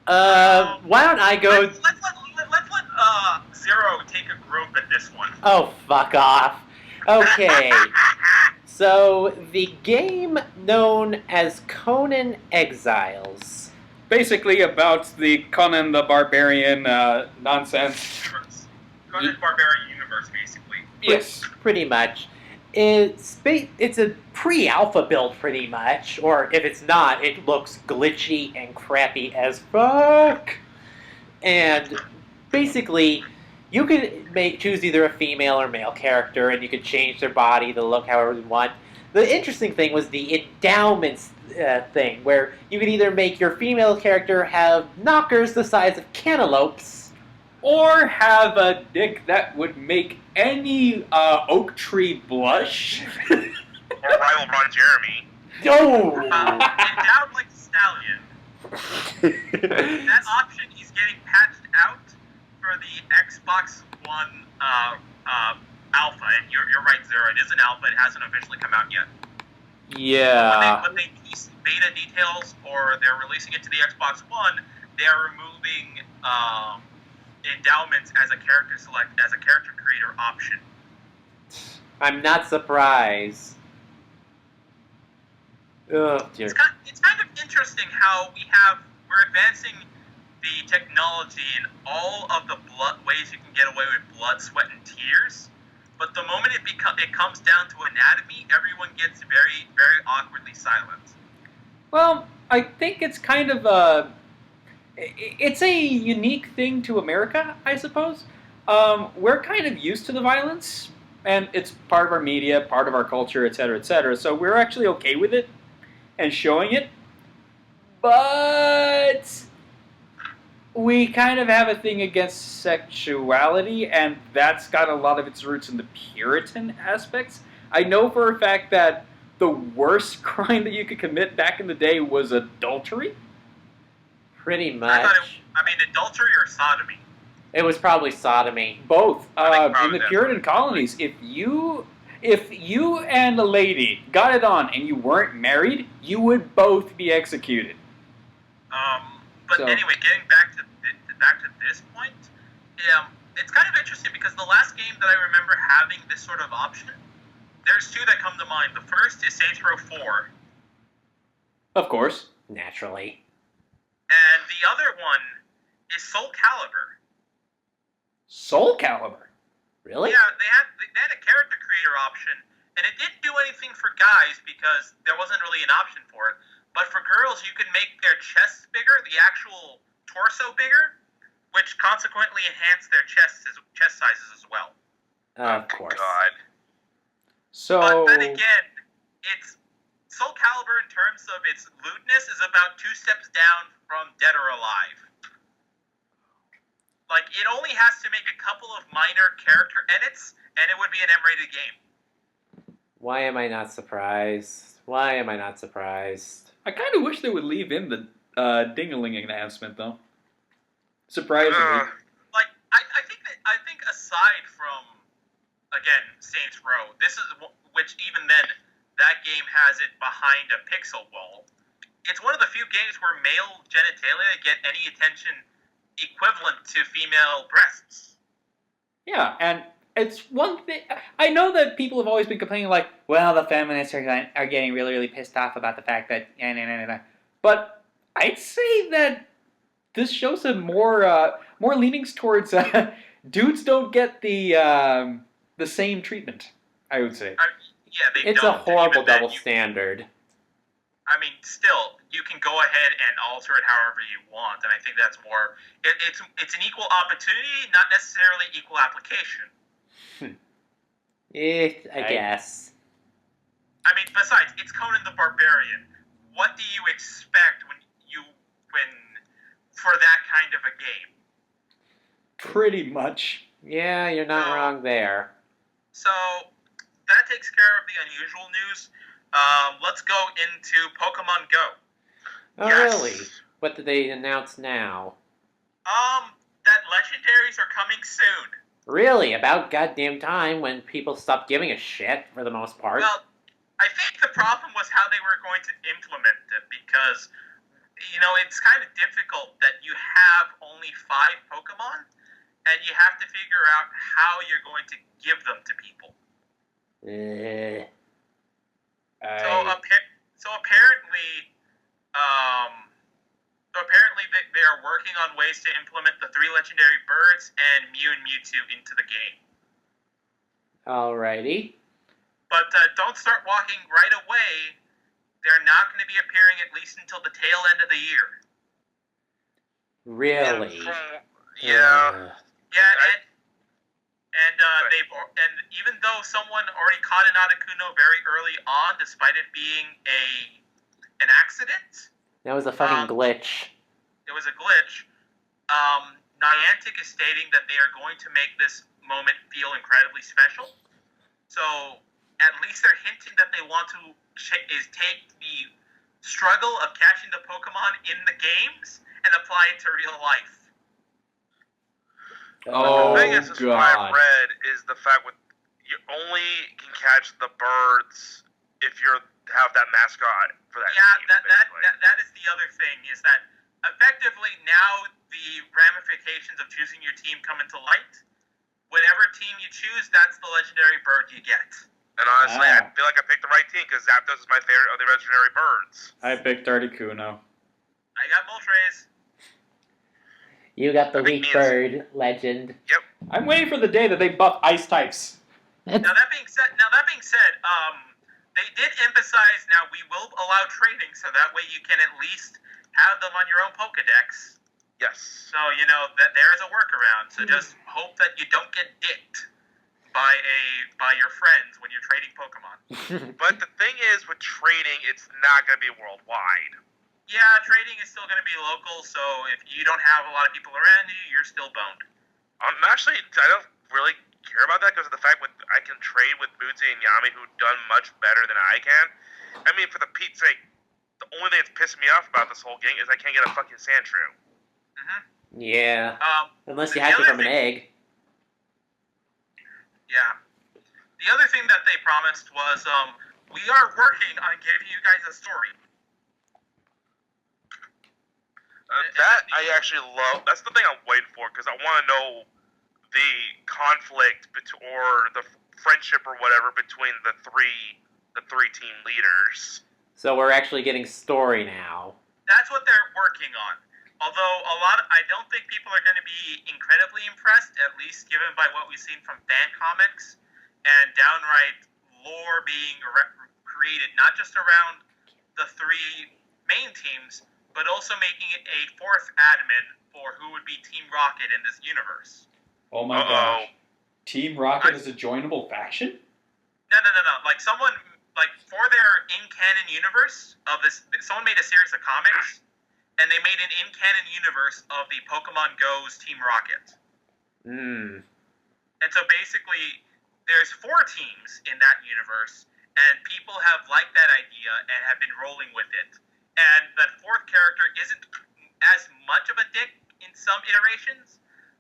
why don't I go? Let's let Zero take a group at this one. Oh, fuck off. Okay. So, the game known as Conan Exiles. Basically about the Conan the Barbarian nonsense. Universe. Conan Barbarian universe, basically. Yes. Pretty much. It's a pre-alpha build, pretty much. Or if it's not, it looks glitchy and crappy as fuck. And basically, you could choose either a female or male character, and you could change their body to look however you want. The interesting thing was the endowments thing, where you could either make your female character have knockers the size of cantaloupes, Or have a dick that would make any oak tree blush. Or rival Ron Jeremy. oh, Endowed like a stallion. That option is getting patched out for the Xbox One Alpha, and you're right, Zero. It is an alpha. It hasn't officially come out yet. yeah. When they release beta details or they're releasing it to the Xbox One, they're removing endowments as a character creator option. I'm not surprised. Oh, dear. It's kind of interesting how we're advancing the technology in all of the ways you can get away with blood, sweat, and tears. But the moment it comes down to anatomy, everyone gets very, very awkwardly silent. Well, I think it's kind of it's a unique thing to America, I suppose. We're kind of used to the violence, and it's part of our media, part of our culture, etc., etc. So we're actually okay with it and showing it. But we kind of have a thing against sexuality, and that's got a lot of its roots in the Puritan aspects. I know for a fact that the worst crime that you could commit back in the day was adultery. Pretty I much. thought adultery or sodomy. It was probably sodomy. Both. I think In probably the that's Puritan what- colonies, if you and a lady got it on and you weren't married, you would both be executed. But So- anyway, getting back to this point, it's kind of interesting because the last game that I remember having this sort of option, there's two that come to mind. The first is Saints Row 4, Of course. Naturally. and the other one is Soul Calibur. Soul Calibur. Really? Yeah, they had a character creator option, and it didn't do anything for guys because there wasn't really an option for it. But for girls, you could make their chests bigger, the actual torso bigger, which consequently enhanced their chest sizes as well. Of course. God. So But then again, it's Soul Calibur in terms of its lewdness is about 2 steps down from Dead or Alive. Like, it only has to make a couple of minor character edits, and it would be an M-rated game. Why am I not surprised? Why am I not surprised? I kind of wish they would leave in the ding-a-ling announcement, though. Surprisingly. Like, I think aside from, again, Saints Row, this is which even then that game has it behind a pixel wall. It's one of the few games where male genitalia get any attention equivalent to female breasts. Yeah, and it's one thing. I know that people have always been complaining, like, well, the feminists are getting really, really pissed off about the fact that, but I'd say that this shows a more leanings towards dudes don't get the same treatment. I would say. Yeah, they It's don't. a horrible Even then, double standard. I mean, still, you can go ahead and alter it however you want, and I think that's more. It's an equal opportunity, not necessarily equal application. I guess. I mean, besides, it's Conan the Barbarian. What do you expect when for that kind of a game? Pretty much. Yeah, you're not wrong there. So that takes care of the unusual news. Let's go into Pokemon Go. Oh, Yes. really? What did they announce now? That legendaries are coming soon. Really? About goddamn time when people stopped giving a shit for the most part. Well, I think the problem was how they were going to implement it because, it's kind of difficult that you have only 5 Pokemon and you have to figure out how you're going to give them to people. So apparently, they are working on ways to implement the 3 legendary birds and Mew and Mewtwo into the game. Alrighty. But don't start walking right away. They're not going to be appearing at least until the tail end of the year. Really? Yeah. And even though someone already caught an Articuno very early on, despite it being an accident, That was a fucking glitch. it was a glitch. Niantic is stating that they are going to make this moment feel incredibly special. So at least they're hinting that they want to take the struggle of catching the Pokemon in the games and apply it to real life. Oh, The thing is what I God. read is the fact you only can catch the birds if you have that mascot for that Yeah, team. that is the other thing, is that effectively now the ramifications of choosing your team come into light. Whatever team you choose, that's the legendary bird you get. And honestly, I Wow. feel like I picked the right team because Zapdos is my favorite of the legendary birds. I picked Articuno. I got Moltres. You got the I think weak me and- bird legend. I'm waiting for the day that they buff ice types. Now that being said, they did emphasize now we will allow trading, so that way you can at least have them on your own Pokedex. Yes. So that there is a workaround. So just hope that you don't get dicked by your friends when you're trading Pokemon. But the thing is, with trading, it's not going to be worldwide. Yeah, trading is still going to be local. So if you don't have a lot of people around you, you're still boned. Actually, I don't really care about that because of the fact that I can trade with Bootsy and Yami, who've done much better than I can. I mean, for the Pete's sake, the only thing that's pissing me off about this whole game is I can't get a fucking Sandshrew. Yeah. Unless you the hatch it other from an thing- egg. Yeah. The other thing that they promised was, we are working on giving you guys a story. That I actually love. That's the thing I'm waiting for because I want to know the conflict or the friendship or whatever between the three team leaders. So we're actually getting story now. That's what they're working on. Although I don't think people are going to be incredibly impressed, at least given by what we've seen from fan comics and downright lore being created, not just around the 3 main teams, but also making it a 4th admin for who would be Team Rocket in this universe. Oh my gosh. Team Rocket is a joinable faction? No. Like someone, for their in-canon universe of this, someone made a series of comics, and they made an in-canon universe of the Pokemon Go's Team Rocket. Hmm. And so basically, there's 4 teams in that universe, and people have liked that idea and have been rolling with it. And that 4th character isn't as much of a dick in some iterations.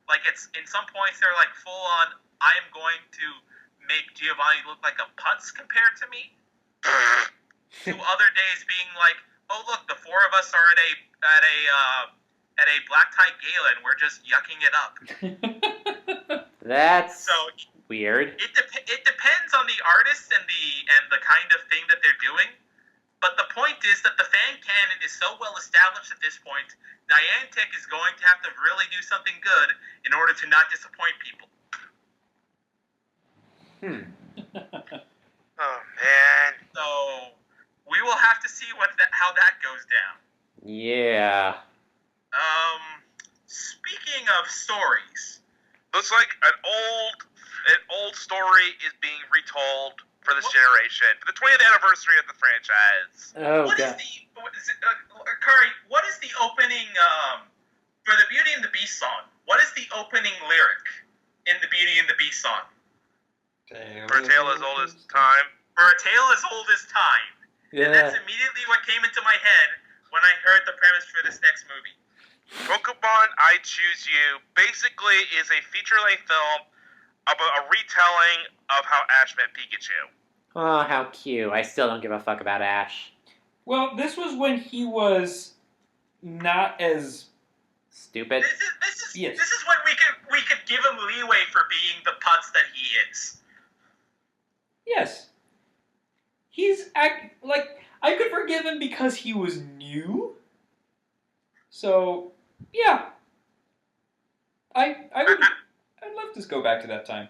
Like, it's in some points they're like full on, I am going to make Giovanni look like a putz compared to me. To other days being like, oh look, the 4 of us are at a black tie gala and we're just yucking it up. That's So weird. it depends on the artist and the kind of thing that they're doing. But the point is that the fan canon is so well established at this point, Niantic is going to have to really do something good in order to not disappoint people. Oh man. So we will have to see how that goes down. Yeah. Speaking of stories, Looks like an old story is being retold for this generation, for the 20th anniversary of the franchise. Oh What is god. Curry? What is the opening for the Beauty and the Beast song? What is the opening lyric in the Beauty and the Beast song? For a tale as old as time. For a tale as old as time. And Yeah. that's immediately what came into my head when I heard the premise for this next movie. Pokemon I Choose You basically is a feature-length film about a retelling of how Ash met Pikachu. Oh, how cute. I still don't give a fuck about Ash. Well, this was when he was not as Stupid. Yes. This is when we could give him leeway for being the putz that he is. yes. Like I could forgive him because he was new. So yeah, I'd love to go back to that time.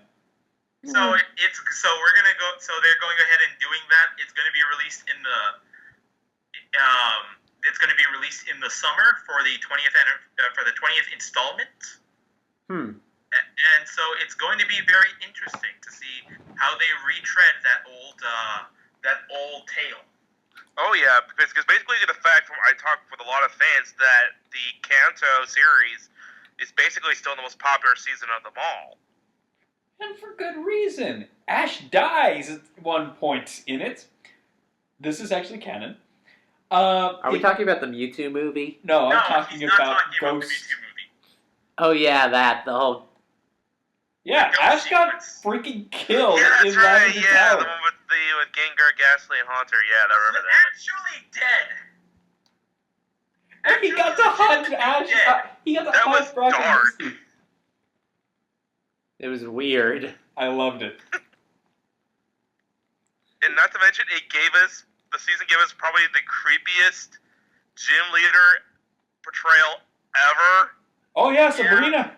So we're gonna go. So they're going ahead and doing that. It's going to be released in the summer for the 20th installment. And so it's going to be very interesting to see how they retread that old tale. Oh yeah, because basically the fact from I talked with a lot of fans that the Kanto series is basically still the most popular season of them all. And for good reason. Ash dies at one point in it. This is actually canon. Are we talking about the Mewtwo movie? No, I'm No, talking he's not about talking about the Ghost. Mewtwo movie. Oh yeah, the whole. Yeah, Ghost Ash got sequence. freaking killed Yeah, that's in right. Lavender Yeah, Tower. the one with Gengar, Ghastly, and Haunter. Yeah, I remember He's that. actually dead. And he got to hunt Ash. He got to That hunt was Brock and dark. Misty. It was weird. I loved it. And not to mention, the season gave us probably the creepiest gym leader portrayal ever. Oh yeah, Sabrina.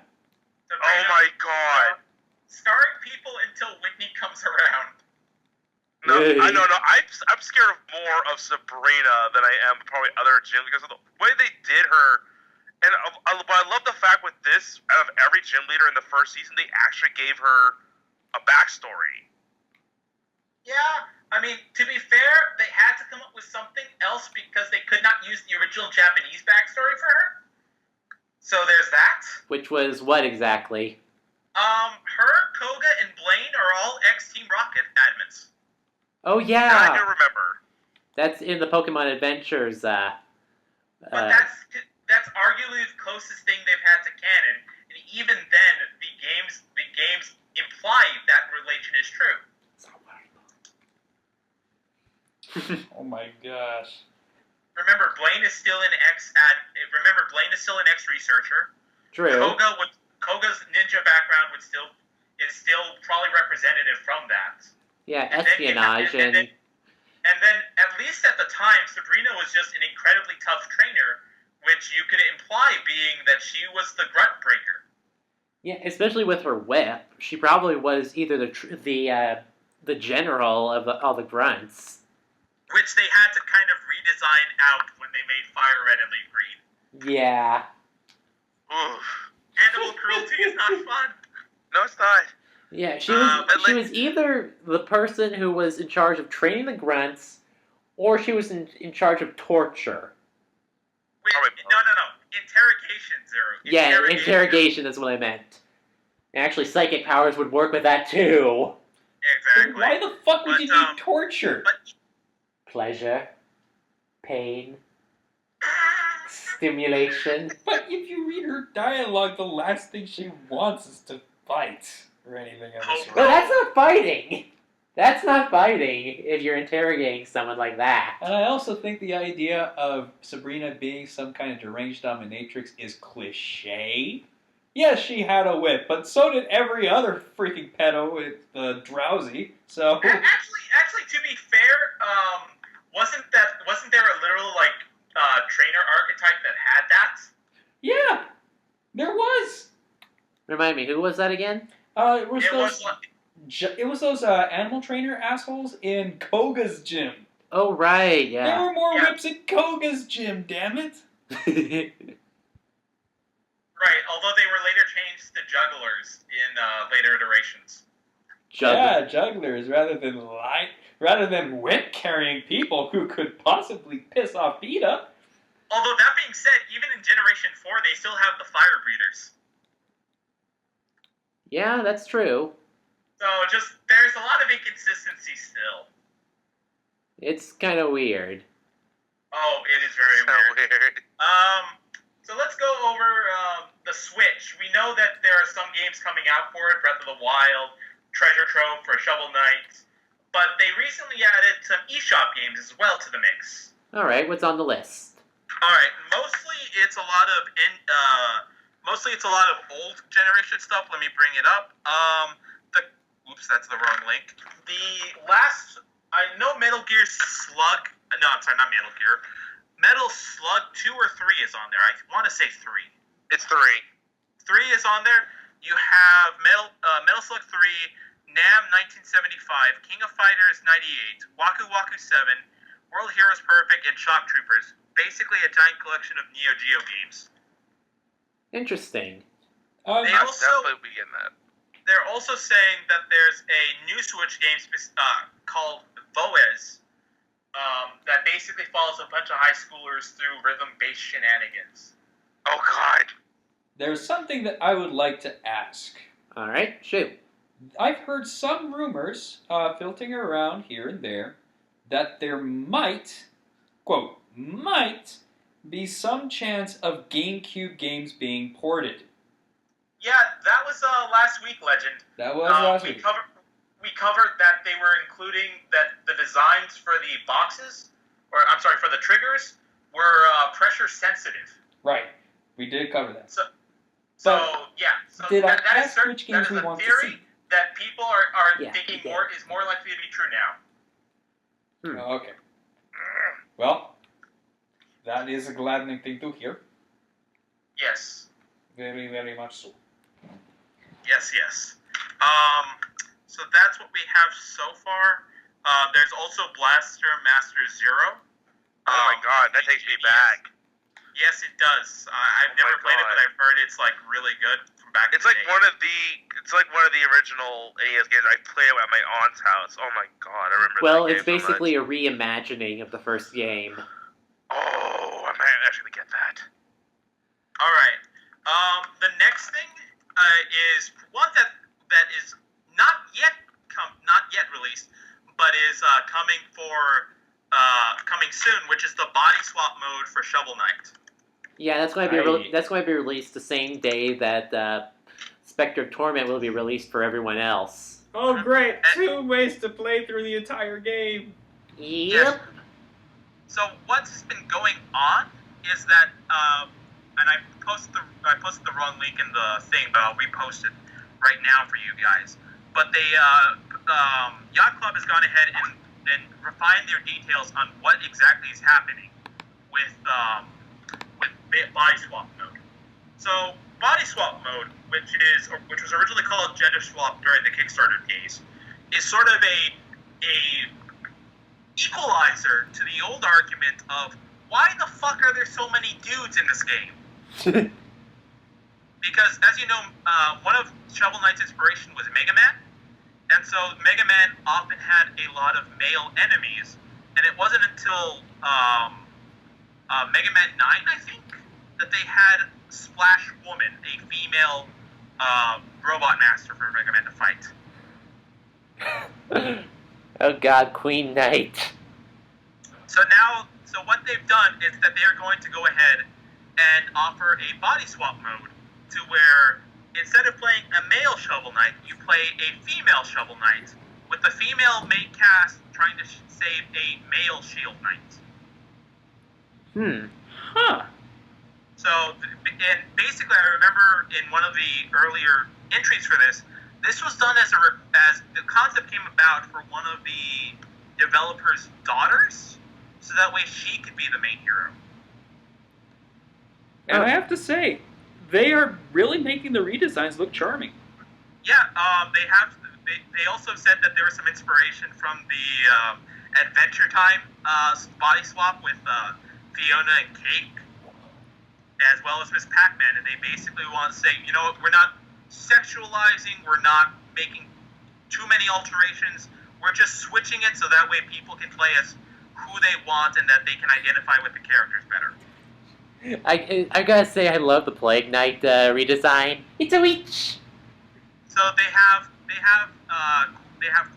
Oh my god. Scarring people until Whitney comes around. No, Hey. I know. I'm scared of more of Sabrina than I am probably other gym because of the way they did her. And I love the fact with this, out of every gym leader in the first season, they actually gave her a backstory. Yeah, I mean, to be fair, they had to come up with something else because they could not use the original Japanese backstory for her. So there's that. Which was what exactly? Her, Koga, and Blaine are all ex-Team Rocket admins. Oh I do yeah, remember. that's in the Pokemon Adventures. But that's arguably the closest thing they've had to canon, and even then, the games imply that relation is true. Oh my gosh. Remember, Blaine is still an ex-researcher. True. Koga's ninja background is still probably representative from that. Yeah, And then you have- espionage and And then, at least at the time, Sabrina was just an incredibly tough trainer, which you could imply being that she was the grunt breaker. yeah, especially with her whip, she probably was either the general of all the grunts. Which they had to kind of redesign out when they made Fire Red and Leaf Green. Yeah. Oof. Animal cruelty is not fun. No, it's not. Yeah, she but was either the person who was in charge of training the grunts, or she was in charge of torture. Wait, Probably no. Interrogation, Zero. Yeah, interrogation is what I meant. And actually, psychic powers would work with that too. Exactly. Why the fuck would But, you need torture? But Pleasure, pain, stimulation. But if you read her dialogue, the last thing she wants is to fight or anything of the Oh, sort. But that's not fighting. That's not fighting if you're interrogating someone like that. And I also think the idea of Sabrina being some kind of deranged dominatrix is cliche. Yes, she had a whip, but so did every other freaking pedo with Drowsy. So actually, to be fair, wasn't there a literal trainer archetype that had that? yeah, there was. Remind me, who was that again? It was It those. was It was those animal trainer assholes in Koga's gym. Oh, right, There yeah. were more Yeah. whips in Koga's gym. Damn it! right. Although they were later changed to jugglers in later iterations. Juggler. Yeah, jugglers rather than wet carrying people who could possibly piss off PETA. Although that being said, even in Generation 4, they still have the fire breathers. Yeah, that's true. So there's a lot of inconsistency still. It's kind of weird. Oh, it is very weird. So let's go over the Switch. We know that there are some games coming out for it, Breath of the Wild, Treasure Trove for Shovel Knight, but they recently added some eShop games as well to the mix. All right, what's on the list? All right, mostly it's a lot of old generation stuff. Let me bring it up. Oops, that's the wrong link. I know Metal Gear Slug. No, I'm sorry, not Metal Gear. Metal Slug 2 or 3 is on there. I want to say 3. It's 3. 3 is on there. You have Metal Slug 3, NAM 1975, King of Fighters 98, Waku Waku 7, World Heroes Perfect, and Shock Troopers. Basically a giant collection of Neo Geo games. Interesting. They I'll also definitely be getting that. they're also saying that there's a new Switch game called Voez that basically follows a bunch of high schoolers through rhythm-based shenanigans. Oh God. There's something that I would like to ask. All right, shoot. I've heard some rumors filtering around here and there that there might, quote, might be some chance of GameCube games being ported. Yeah, that was last week, Legend. That was last we week. We covered that they were including that the designs for the boxes, or I'm sorry, for the triggers, were pressure sensitive. Right. We did cover that. So yeah. So did I that is ask certain, which games that is we a want to theory see? that people are Yeah, thinking you did. is more likely to be true now. Okay. Well, that is a gladdening thing to hear. Yes. Very, very much so. Yes. So that's what we have so far. There's also Blaster Master Zero. Oh my God, that takes me back. Yes, it does. I've Oh my never played it, God. but I've heard it's like really good from back. It's in like the day. one of the original NES games I played at my aunt's house. Oh my God, I remember. Well, that it's game so basically much. a reimagining of the first game. Oh, I might actually get that. All right. The next thing is one that is not yet released, but is coming soon, which is the body swap mode for Shovel Knight. Yeah, that's going to be Right. that's going to be released the same day that Spectre of Torment will be released for everyone else. Oh, great. 2 ways to play through the entire game. Yep. So what's been going on is that, and I posted the wrong link in the thing, but I'll repost it right now for you guys. But Yacht Club has gone ahead and refined their details on what exactly is happening with body swap mode. So body swap mode, which was originally called gender swap during the Kickstarter days, is sort of a equalizer to the old argument of why the fuck are there so many dudes in this game? Because, as you know, one of Shovel Knight's inspiration was Mega Man, and so Mega Man often had a lot of male enemies, and it wasn't until Mega Man 9, I think, that they had Splash Woman, a female robot master for Mega Man to fight. Oh God, Queen Knight. So what they've done is that they are going to go ahead and offer a body swap mode to where instead of playing a male Shovel Knight, you play a female Shovel Knight with the female main cast trying to save a male Shield Knight. Huh. So, and basically, I remember in one of the earlier entries for this was done as the concept came about for one of the developers' daughters, so that way she could be the main hero. And I have to say, they are really making the redesigns look charming. Yeah, they also said that there was some inspiration from the Adventure Time body swap with Fiona and Cake, as well as Miss Pac-Man, and they basically want to say, you know, we're not sexualizing, we're not making too many alterations. We're just switching it so that way people can play as who they want and that they can identify with the characters better. I gotta say, I love the Plague Knight redesign. It's a witch. So they have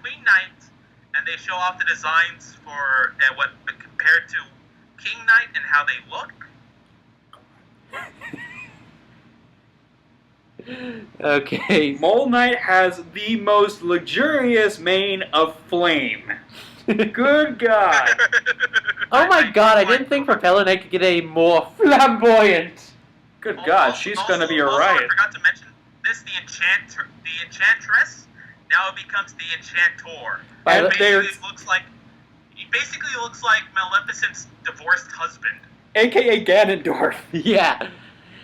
Queen Knight, and they show off the designs for what compared to King Knight and how they look. Okay. Mole Knight has the most luxurious mane of flame. Good God. Oh my god, I didn't think Propeller Knight could get any more flamboyant. Good God, she's gonna be a riot. I forgot to mention this: the Enchantress. Now it becomes the Enchantor. And He basically looks like Maleficent's divorced husband. AKA Ganondorf. Yeah.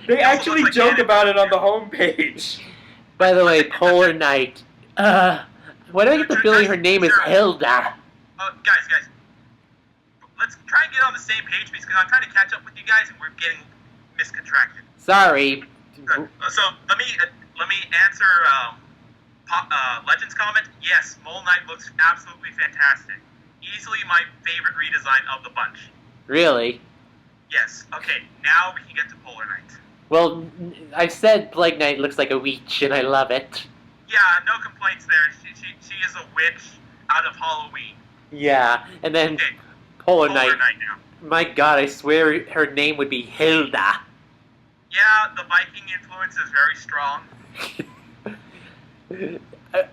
They He also actually looks like joke Ganondorf. about it on the homepage. By the way, Polar Knight. Why do I get the feeling her name is Hilda? Guys, let's try and get on the same page because I'm trying to catch up with you guys and we're getting miscontracted. Sorry. So let me answer Legend's comment. Yes, Mole Knight looks absolutely fantastic. Easily my favorite redesign of the bunch. Really? Yes. Okay, now we can get to Polar Knight. Well, I've said Plague Knight looks like a witch, and I love it. Yeah, no complaints there. She is a witch out of Halloween. Yeah, and then Okay, Polar Polar Knight. Knight now. My god, I swear her name would be Hilda. Yeah, the Viking influence is very strong.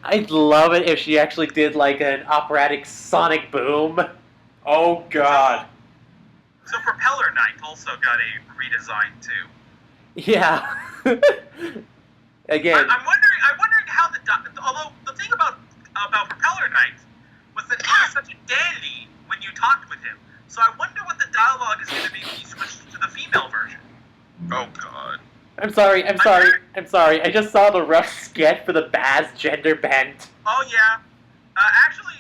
I'd love it if she actually did like an operatic sonic boom. Oh God. So Propeller Knight also got a redesign too. Yeah. Again. I'm wondering how although the thing about Propeller Knight was that he was such a dandy when you talked with him. So I wonder what the dialogue is going to be when you switch to the female version. Oh God. I'm sorry. I just saw the rough sketch for the Baz gender bent. Oh yeah. Actually,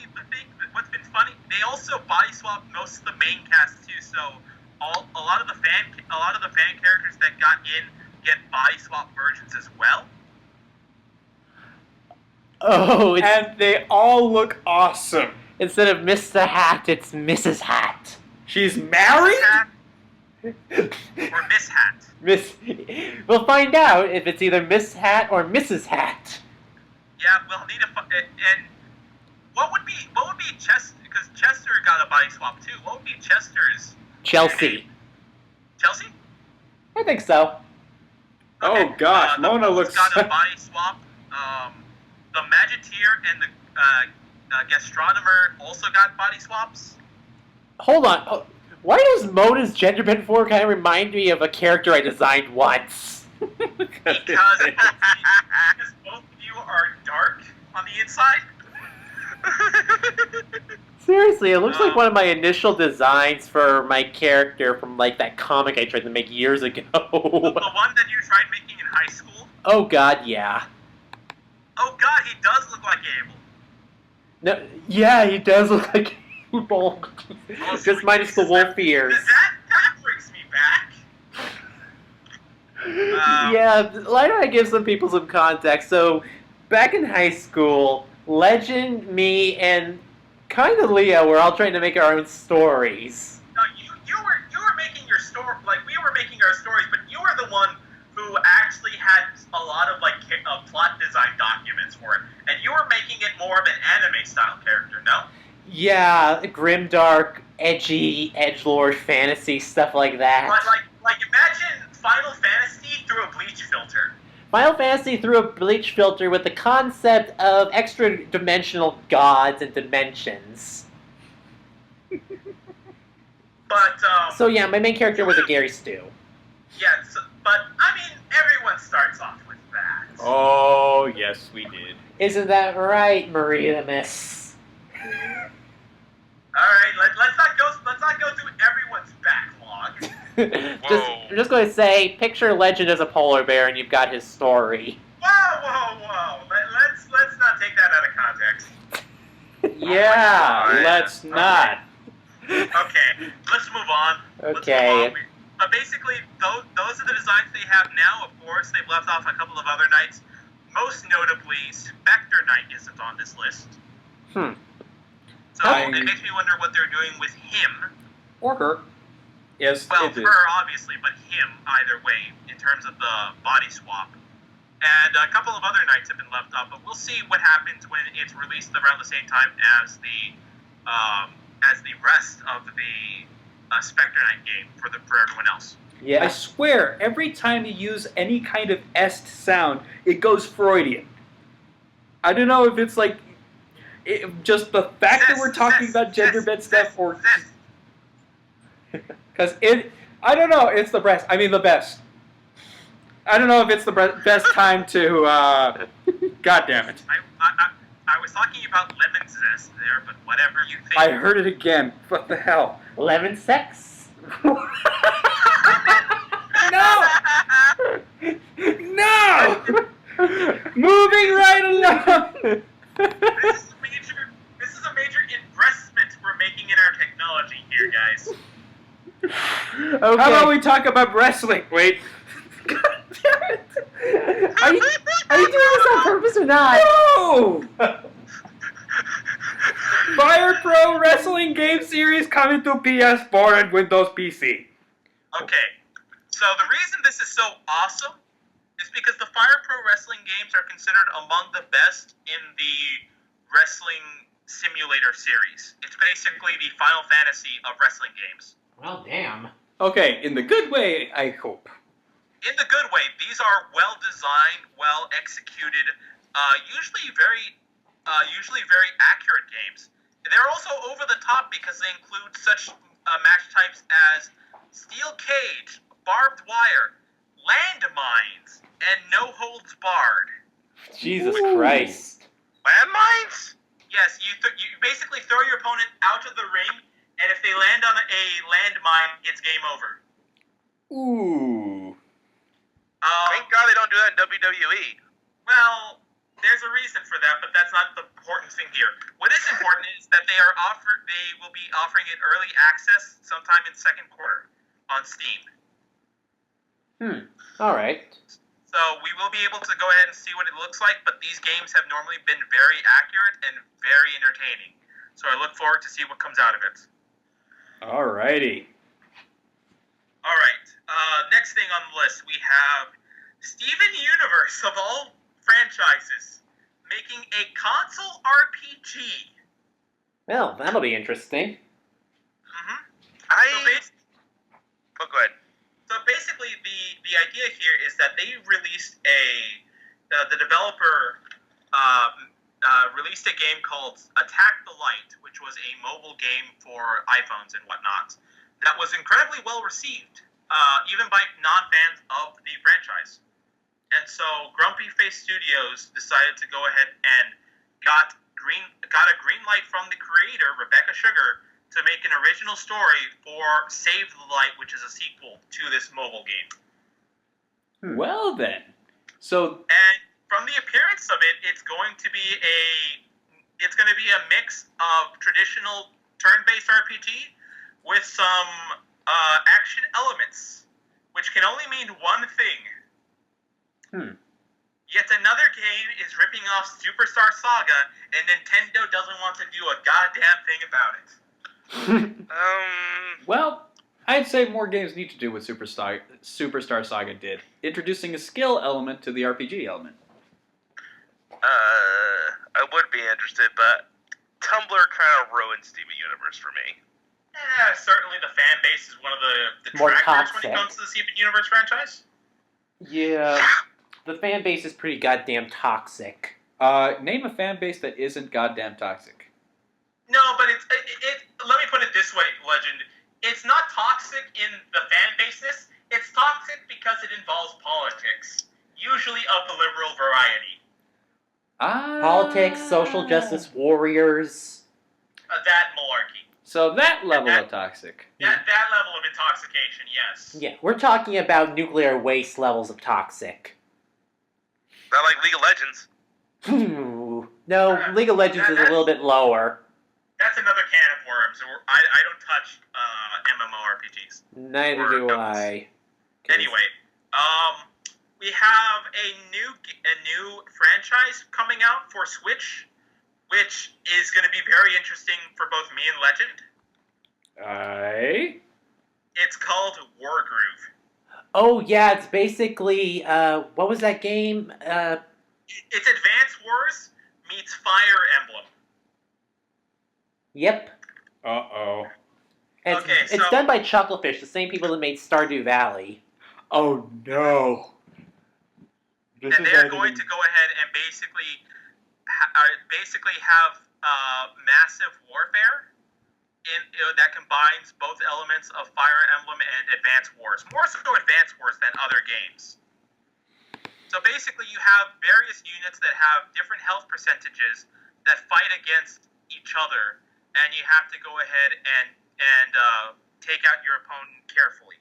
what's been funny, they also body swapped most of the main cast too. So a lot of the fan characters that got in get body swap versions as well. Oh, And they all look awesome. instead of Mr. Hat, it's Mrs. Hat. She's married? Hat or Miss Hat. Miss. We'll find out if it's either Miss Hat or Mrs. Hat. Yeah, we'll need and what would be Chester, because Chester got a body swap too. What would be Chester's Chelsea. Chelsea? I think so. Oh gosh, the Mona Bulls looks. got a body swap. The Magiteer and the Gastronomer also got body swaps. Hold on. Oh, why does Mona's gender bent form kind of remind me of a character I designed once? Because both of you are dark on the inside. Seriously, it looks like one of my initial designs for my character from like that comic I tried to make years ago. The one that you tried making in high school. Oh god, yeah. Oh god, he does look like Abel. No, yeah, he does look like Abel. Just minus the wolf ears. That brings me back. Yeah, why don't I give some people some context? So, back in high school, Legend, me, and kind of Leah were all trying to make our own stories. No, you were making your story, like we were making our stories, but you were the one who actually had a lot of like plot design documents for it, and you were making it more of an anime style character, no? Yeah, grimdark, edgy, edgelord fantasy, stuff like that. Like imagine Final Fantasy through a bleach filter. Final Fantasy threw a bleach filter with the concept of extra-dimensional gods and dimensions. But So yeah, my main character was a Gary Stew. yes, but I mean everyone starts off with that. Oh yes, we did. Isn't that right, Maria the Miss? All right, let's not go through everyone's backlog. I'm just going to say, picture Legend as a polar bear, and you've got his story. Whoa! Let's not take that out of context. Yeah, God. let's not. Okay, let's move on. Okay. But basically, those are the designs they have now. Of course, they've left off a couple of other knights. most notably, Spectre Knight isn't on this list. Hmm. So it makes me wonder what they're doing with him. Or her. Yes, Well, it is. her, obviously, but him, either way, in terms of the body swap. And a couple of other knights have been left up, but we'll see what happens when it's released around the same time as the rest of the Spectre Knight game for everyone else. Yeah. I swear, every time you use any kind of est sound, it goes Freudian. I don't know if it's like just the fact that we're talking about gender bed stuff, or because I don't know. It's the best. I mean, the best. I don't know if it's the best time to. God damn it! I was talking about lemon zest there, but whatever you think. I heard it again. What the hell? Lemon sex? No! No! Moving right along. This is a major investment we're making in our technology here, guys. Okay. How about we talk about wrestling? Wait. God damn it! Are you doing this on purpose or not? No! Fire Pro Wrestling Game Series coming to PS4 and Windows PC. Okay, so the reason this is so awesome is because the Fire Pro Wrestling games are considered among the best in the wrestling simulator series. It's basically the Final Fantasy of wrestling games. Well, damn. Okay, in the good way, I hope. In the good way, these are well designed, well executed, usually very accurate games. They're also over the top because they include such match types as steel cage, barbed wire, landmines, and no holds barred. Jesus Ooh. Christ. Landmines? Yes, you basically throw your opponent out of the ring, and if they land on a landmine, it's game over. Ooh. Thank God they don't do that in WWE. Well, there's a reason for that, but that's not the important thing here. What is important is that they will be offering it early access sometime in second quarter on Steam. All right. So we will be able to go ahead and see what it looks like, but these games have normally been very accurate and very entertaining. So I look forward to see what comes out of it. Alrighty. All right. Next thing on the list, we have Steven Universe of all franchises making a console RPG. Well, that'll be interesting. Mm-hmm. Oh, go ahead. So basically, the idea here is that they released the developer released a game called Attack the Light, which was a mobile game for iPhones and whatnot. That was incredibly well received, even by non-fans of the franchise. And so Grumpy Face Studios decided to go ahead and got a green light from the creator, Rebecca Sugar, to make an original story for Save the Light, which is a sequel to this mobile game. Well then. So And from the appearance of it, it's going to be a mix of traditional turn-based RPG with some action elements, which can only mean one thing. Yet another game is ripping off Superstar Saga, and Nintendo doesn't want to do a goddamn thing about it. well, I'd say more games need to do what Superstar Saga did, introducing a skill element to the RPG element. I would be interested, but Tumblr kind of ruined Steven Universe for me. Certainly the fan base is one of the More detractors toxic. when it comes to the Steven Universe franchise. Yeah. The fan base is pretty goddamn toxic. Name a fan base that isn't goddamn toxic. No, but let me put it this way, Legend. It's not toxic in the fan baseness. It's toxic because it involves politics, usually of the liberal variety. Politics, social justice warriors. That malarkey. So that level of toxic. That level of intoxication, yes. Yeah, we're talking about nuclear waste levels of toxic. Not like League of Legends. No, League of Legends is a little bit lower. That's another can of worms. I don't touch MMORPGs. Neither do I. Anyway, we have a new franchise coming out for Switch, which is going to be very interesting for both me and Legend. Aye. It's called Wargroove. Oh yeah, it's basically what was that game? It's Advance Wars meets Fire Emblem. Yep. Uh-oh. It's, Okay, it's so- done by Chucklefish, the same people that made Stardew Valley. Oh, no. And they're going to go ahead and basically have massive warfare that combines both elements of Fire Emblem and Advance Wars. More so Advance Wars than other games. So basically you have various units that have different health percentages that fight against each other, and you have to go ahead and take out your opponent carefully.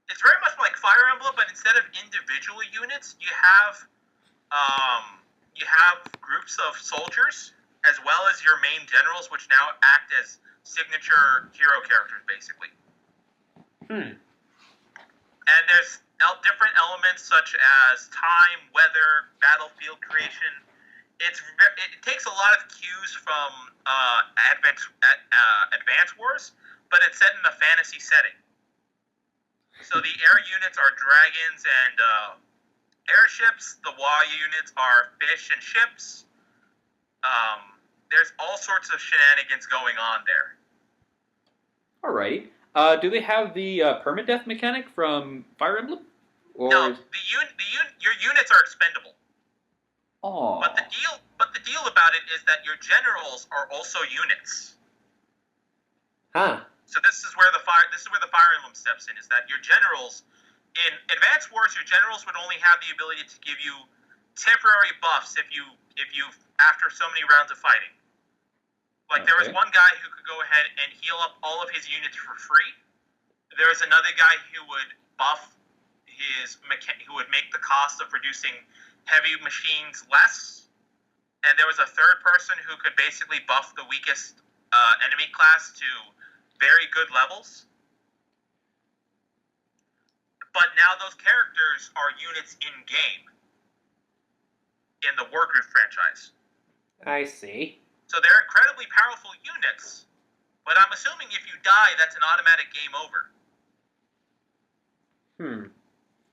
It's very much like Fire Emblem, but instead of individual units, you have groups of soldiers as well as your main generals, which now act as signature hero characters, basically. And there's different elements such as time, weather, battlefield creation. It takes a lot of cues from Advance Wars, but it's set in a fantasy setting. So the air units are dragons and airships. The water units are fish and ships. There's all sorts of shenanigans going on there. All right. Do they have the permadeath mechanic from Fire Emblem? Or No, your units are expendable. Oh. But the deal about it is that your generals are also units. Huh. So this is where the Fire Emblem steps in. Is that your generals in Advance Wars? Your generals would only have the ability to give you temporary buffs if you after so many rounds of fighting. Like there was one guy who could go ahead and heal up all of his units for free. There was another guy who would buff who would make the cost of producing heavy machines less. And there was a third person who could basically buff the weakest enemy class to very good levels. But now those characters are units in-game in the Wargroove franchise. I see. So they're incredibly powerful units, but I'm assuming if you die, that's an automatic game over.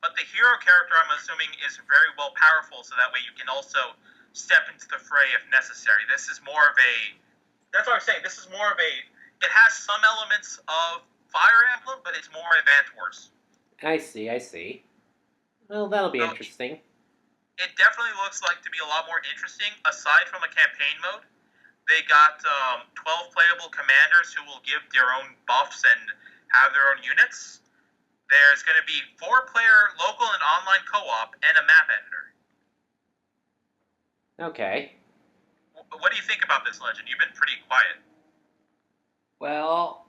But the hero character, I'm assuming, is very well powerful, so that way you can also step into the fray if necessary. This is more of a... That's what I'm saying. This is more of a... It has some elements of Fire Emblem, but it's more Advance Wars. I see. Well, that'll be So, interesting. It definitely looks like to be a lot more interesting, aside from a campaign mode. They got 12 playable commanders who will give their own buffs and have their own units. There's going to be 4-player local and online co-op and a map editor. Okay. What do you think about this, Legend? You've been pretty quiet. Well,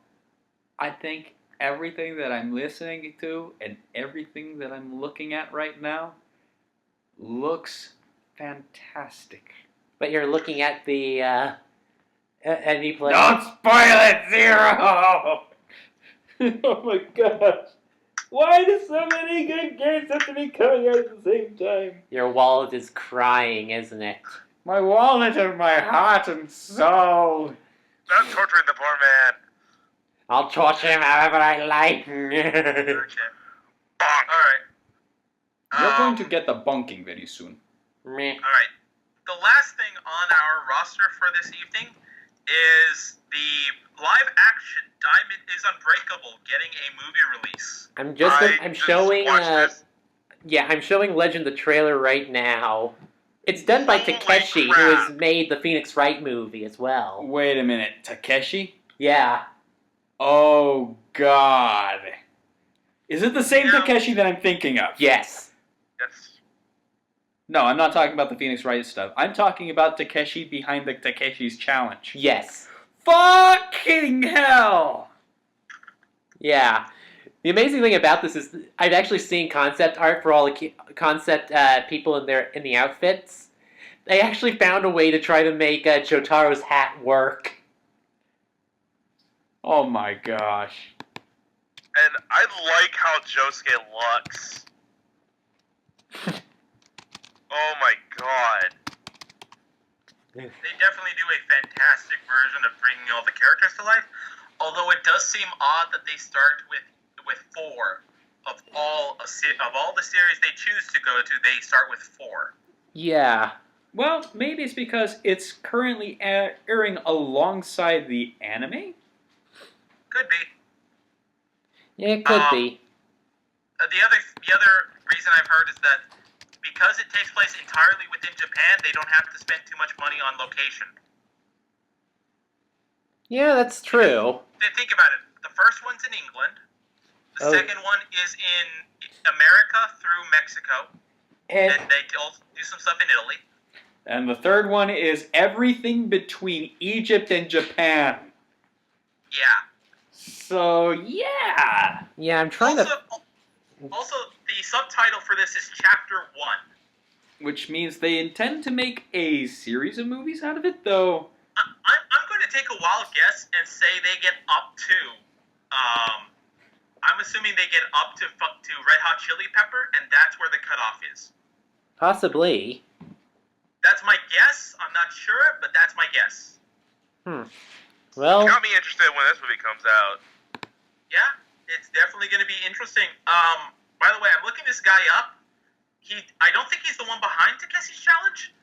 I think everything that I'm listening to and everything that I'm looking at right now looks fantastic. But you're looking at the any play. Don't spoil it, Zero! Oh my gosh. Why do so many good games have to be coming out at the same time? Your wallet is crying, isn't it? My wallet and my heart and soul. Stop torturing the poor man. I'll torture him however I like. Okay. Bonk. Alright. You're going to get the bunking very soon. Meh. Alright. The last thing on our roster for this evening is the live-action Diamond is Unbreakable getting a movie release. I'm showing. watched this. Yeah, I'm showing Legend the trailer right now. It's done by Holy Takeshi, who crap. has made the Phoenix Wright movie as well. Wait a minute, Takeshi? Yeah. Oh God. Is it the same Yeah. Takeshi that I'm thinking of? Yes. Yes. No, I'm not talking about the Phoenix Wright stuff. I'm talking about Takeshi behind the Takeshi's Challenge. Yes. Fucking hell! Yeah. The amazing thing about this is I've actually seen concept art for all the concept people in the outfits. They actually found a way to try to make Jotaro's hat work. Oh my gosh. And I like how Josuke looks. Oh my god. They definitely do a fantastic version of bringing all the characters to life. Although it does seem odd that they start with 4 of all the series they choose to go to. They start with 4. Yeah. Well, maybe it's because it's currently airing alongside the anime. Could be. Yeah, it could be. The other reason I've heard is that because it takes place entirely within Japan, they don't have to spend too much money on location. Yeah, that's true. Think about it. The first one's in England. The second one is in America through Mexico. And they also do some stuff in Italy. And the third one is everything between Egypt and Japan. Yeah. So, yeah. Yeah, I'm trying to... Also, the subtitle for this is Chapter 1. Which means they intend to make a series of movies out of it, though. I'm going to take a wild guess and say they get up to... I'm assuming they get up to Red Hot Chili Pepper, and that's where the cutoff is. Possibly. That's my guess. I'm not sure, but that's my guess. Well... Got me interested when this movie comes out. Yeah, it's definitely going to be interesting. By the way, I'm looking this guy up. I don't think he's the one behind Takeshi's Challenge,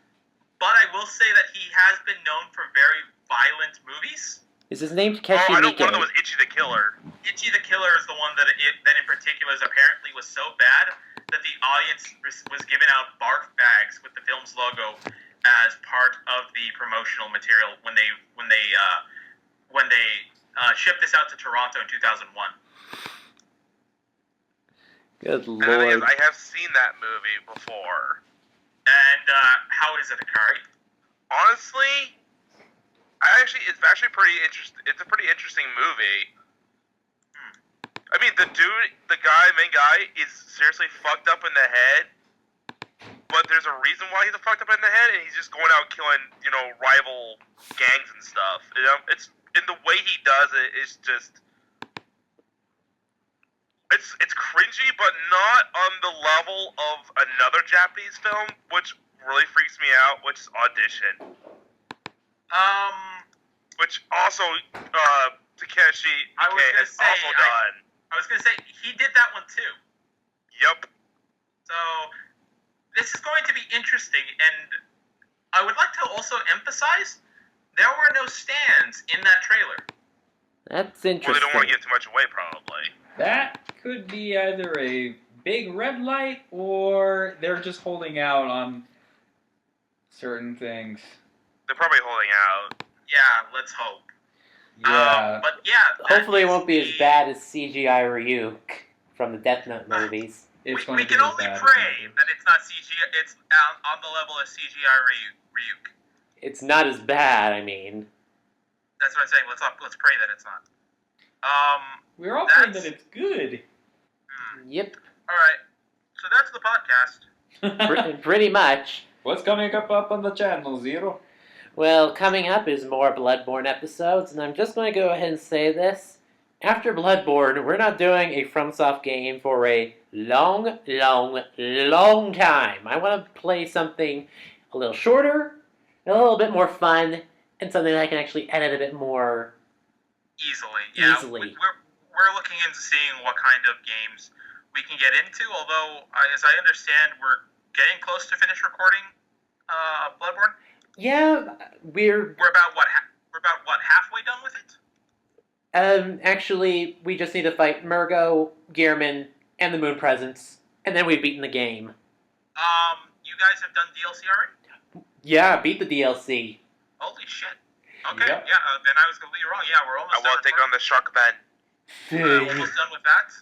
but I will say that he has been known for very violent movies. Is his name Takeshi I know Miike? one of them was Itchy the Killer. Itchy the Killer is the one that in particular apparently was so bad that the audience was giving out barf bags with the film's logo as part of the promotional material when they shipped this out to Toronto in 2001. Good And the thing is, lord. I have seen that movie before. And how is it, Akari? Honestly, it's actually pretty interesting. It's a pretty interesting movie. I mean, the main guy, is seriously fucked up in the head. But there's a reason why he's fucked up in the head, and he's just going out killing, rival gangs and stuff. It's in the way he does it. It's just, it's cringy, but not on the level of another Japanese film, which really freaks me out, which is Audition. Which also, Takeshi Miike has also done. I was gonna say he did that one too. Yep. So this is going to be interesting, and I would like to also emphasize there were no stands in that trailer. That's Well, interesting. they don't want to give too much away, probably. That could be either a big red light or they're just holding out on certain things. They're probably holding out. Yeah, let's hope. Yeah. But yeah. Hopefully it won't be as bad as CGI Ryuk from the Death Note movies. We can only pray that it's not CGI. It's on the level of CGI Ryuk. It's not as bad, I mean. That's what I'm saying. Let's pray that it's not. We're all praying that it's good. Yep. All right. So that's the podcast. Pretty much. What's coming up on the channel, Zero? Well, coming up is more Bloodborne episodes, and I'm just going to go ahead and say this. After Bloodborne, we're not doing a FromSoft game for a long, long, long time. I want to play something a little shorter, a little bit more fun, and something that I can actually edit a bit more easily. Yeah, easily. We're looking into seeing what kind of games we can get into, although, as I understand, we're getting close to finish recording Bloodborne. Yeah, we're about what, halfway done with it? Actually, we just need to fight Murgo, Gearman, and the Moon Presence, and then we've beaten the game. You guys have done DLC already? Yeah, beat the DLC. Holy shit. Okay, Yep. yeah, then I was completely wrong. Yeah, we're almost I want to take on the Shark Man. almost done with that.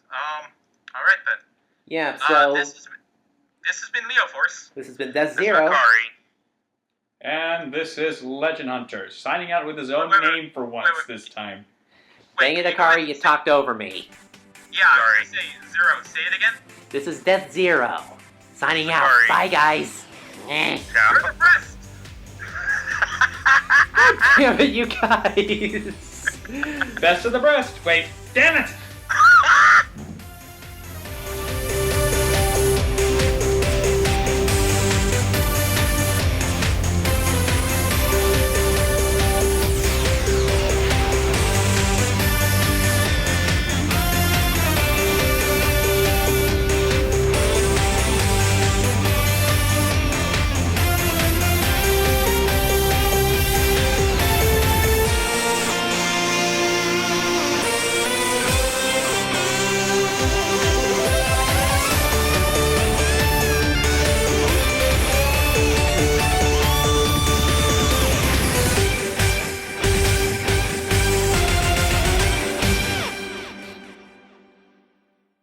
Alright then. Yeah, so this has been Leo Force. this has been Death This is Zero. Akari. And this is Legend Hunter, signing out with his own Wait, name for once wait. this time. Dang it, can you Akari, you talked over me. Yeah, I was gonna say Zero. Say it again. This is Death Zero. Signing out. Sorry. Bye, guys. Eh. Yeah. You're the best. Damn it, you guys. Best of the breast. Wait, damn it!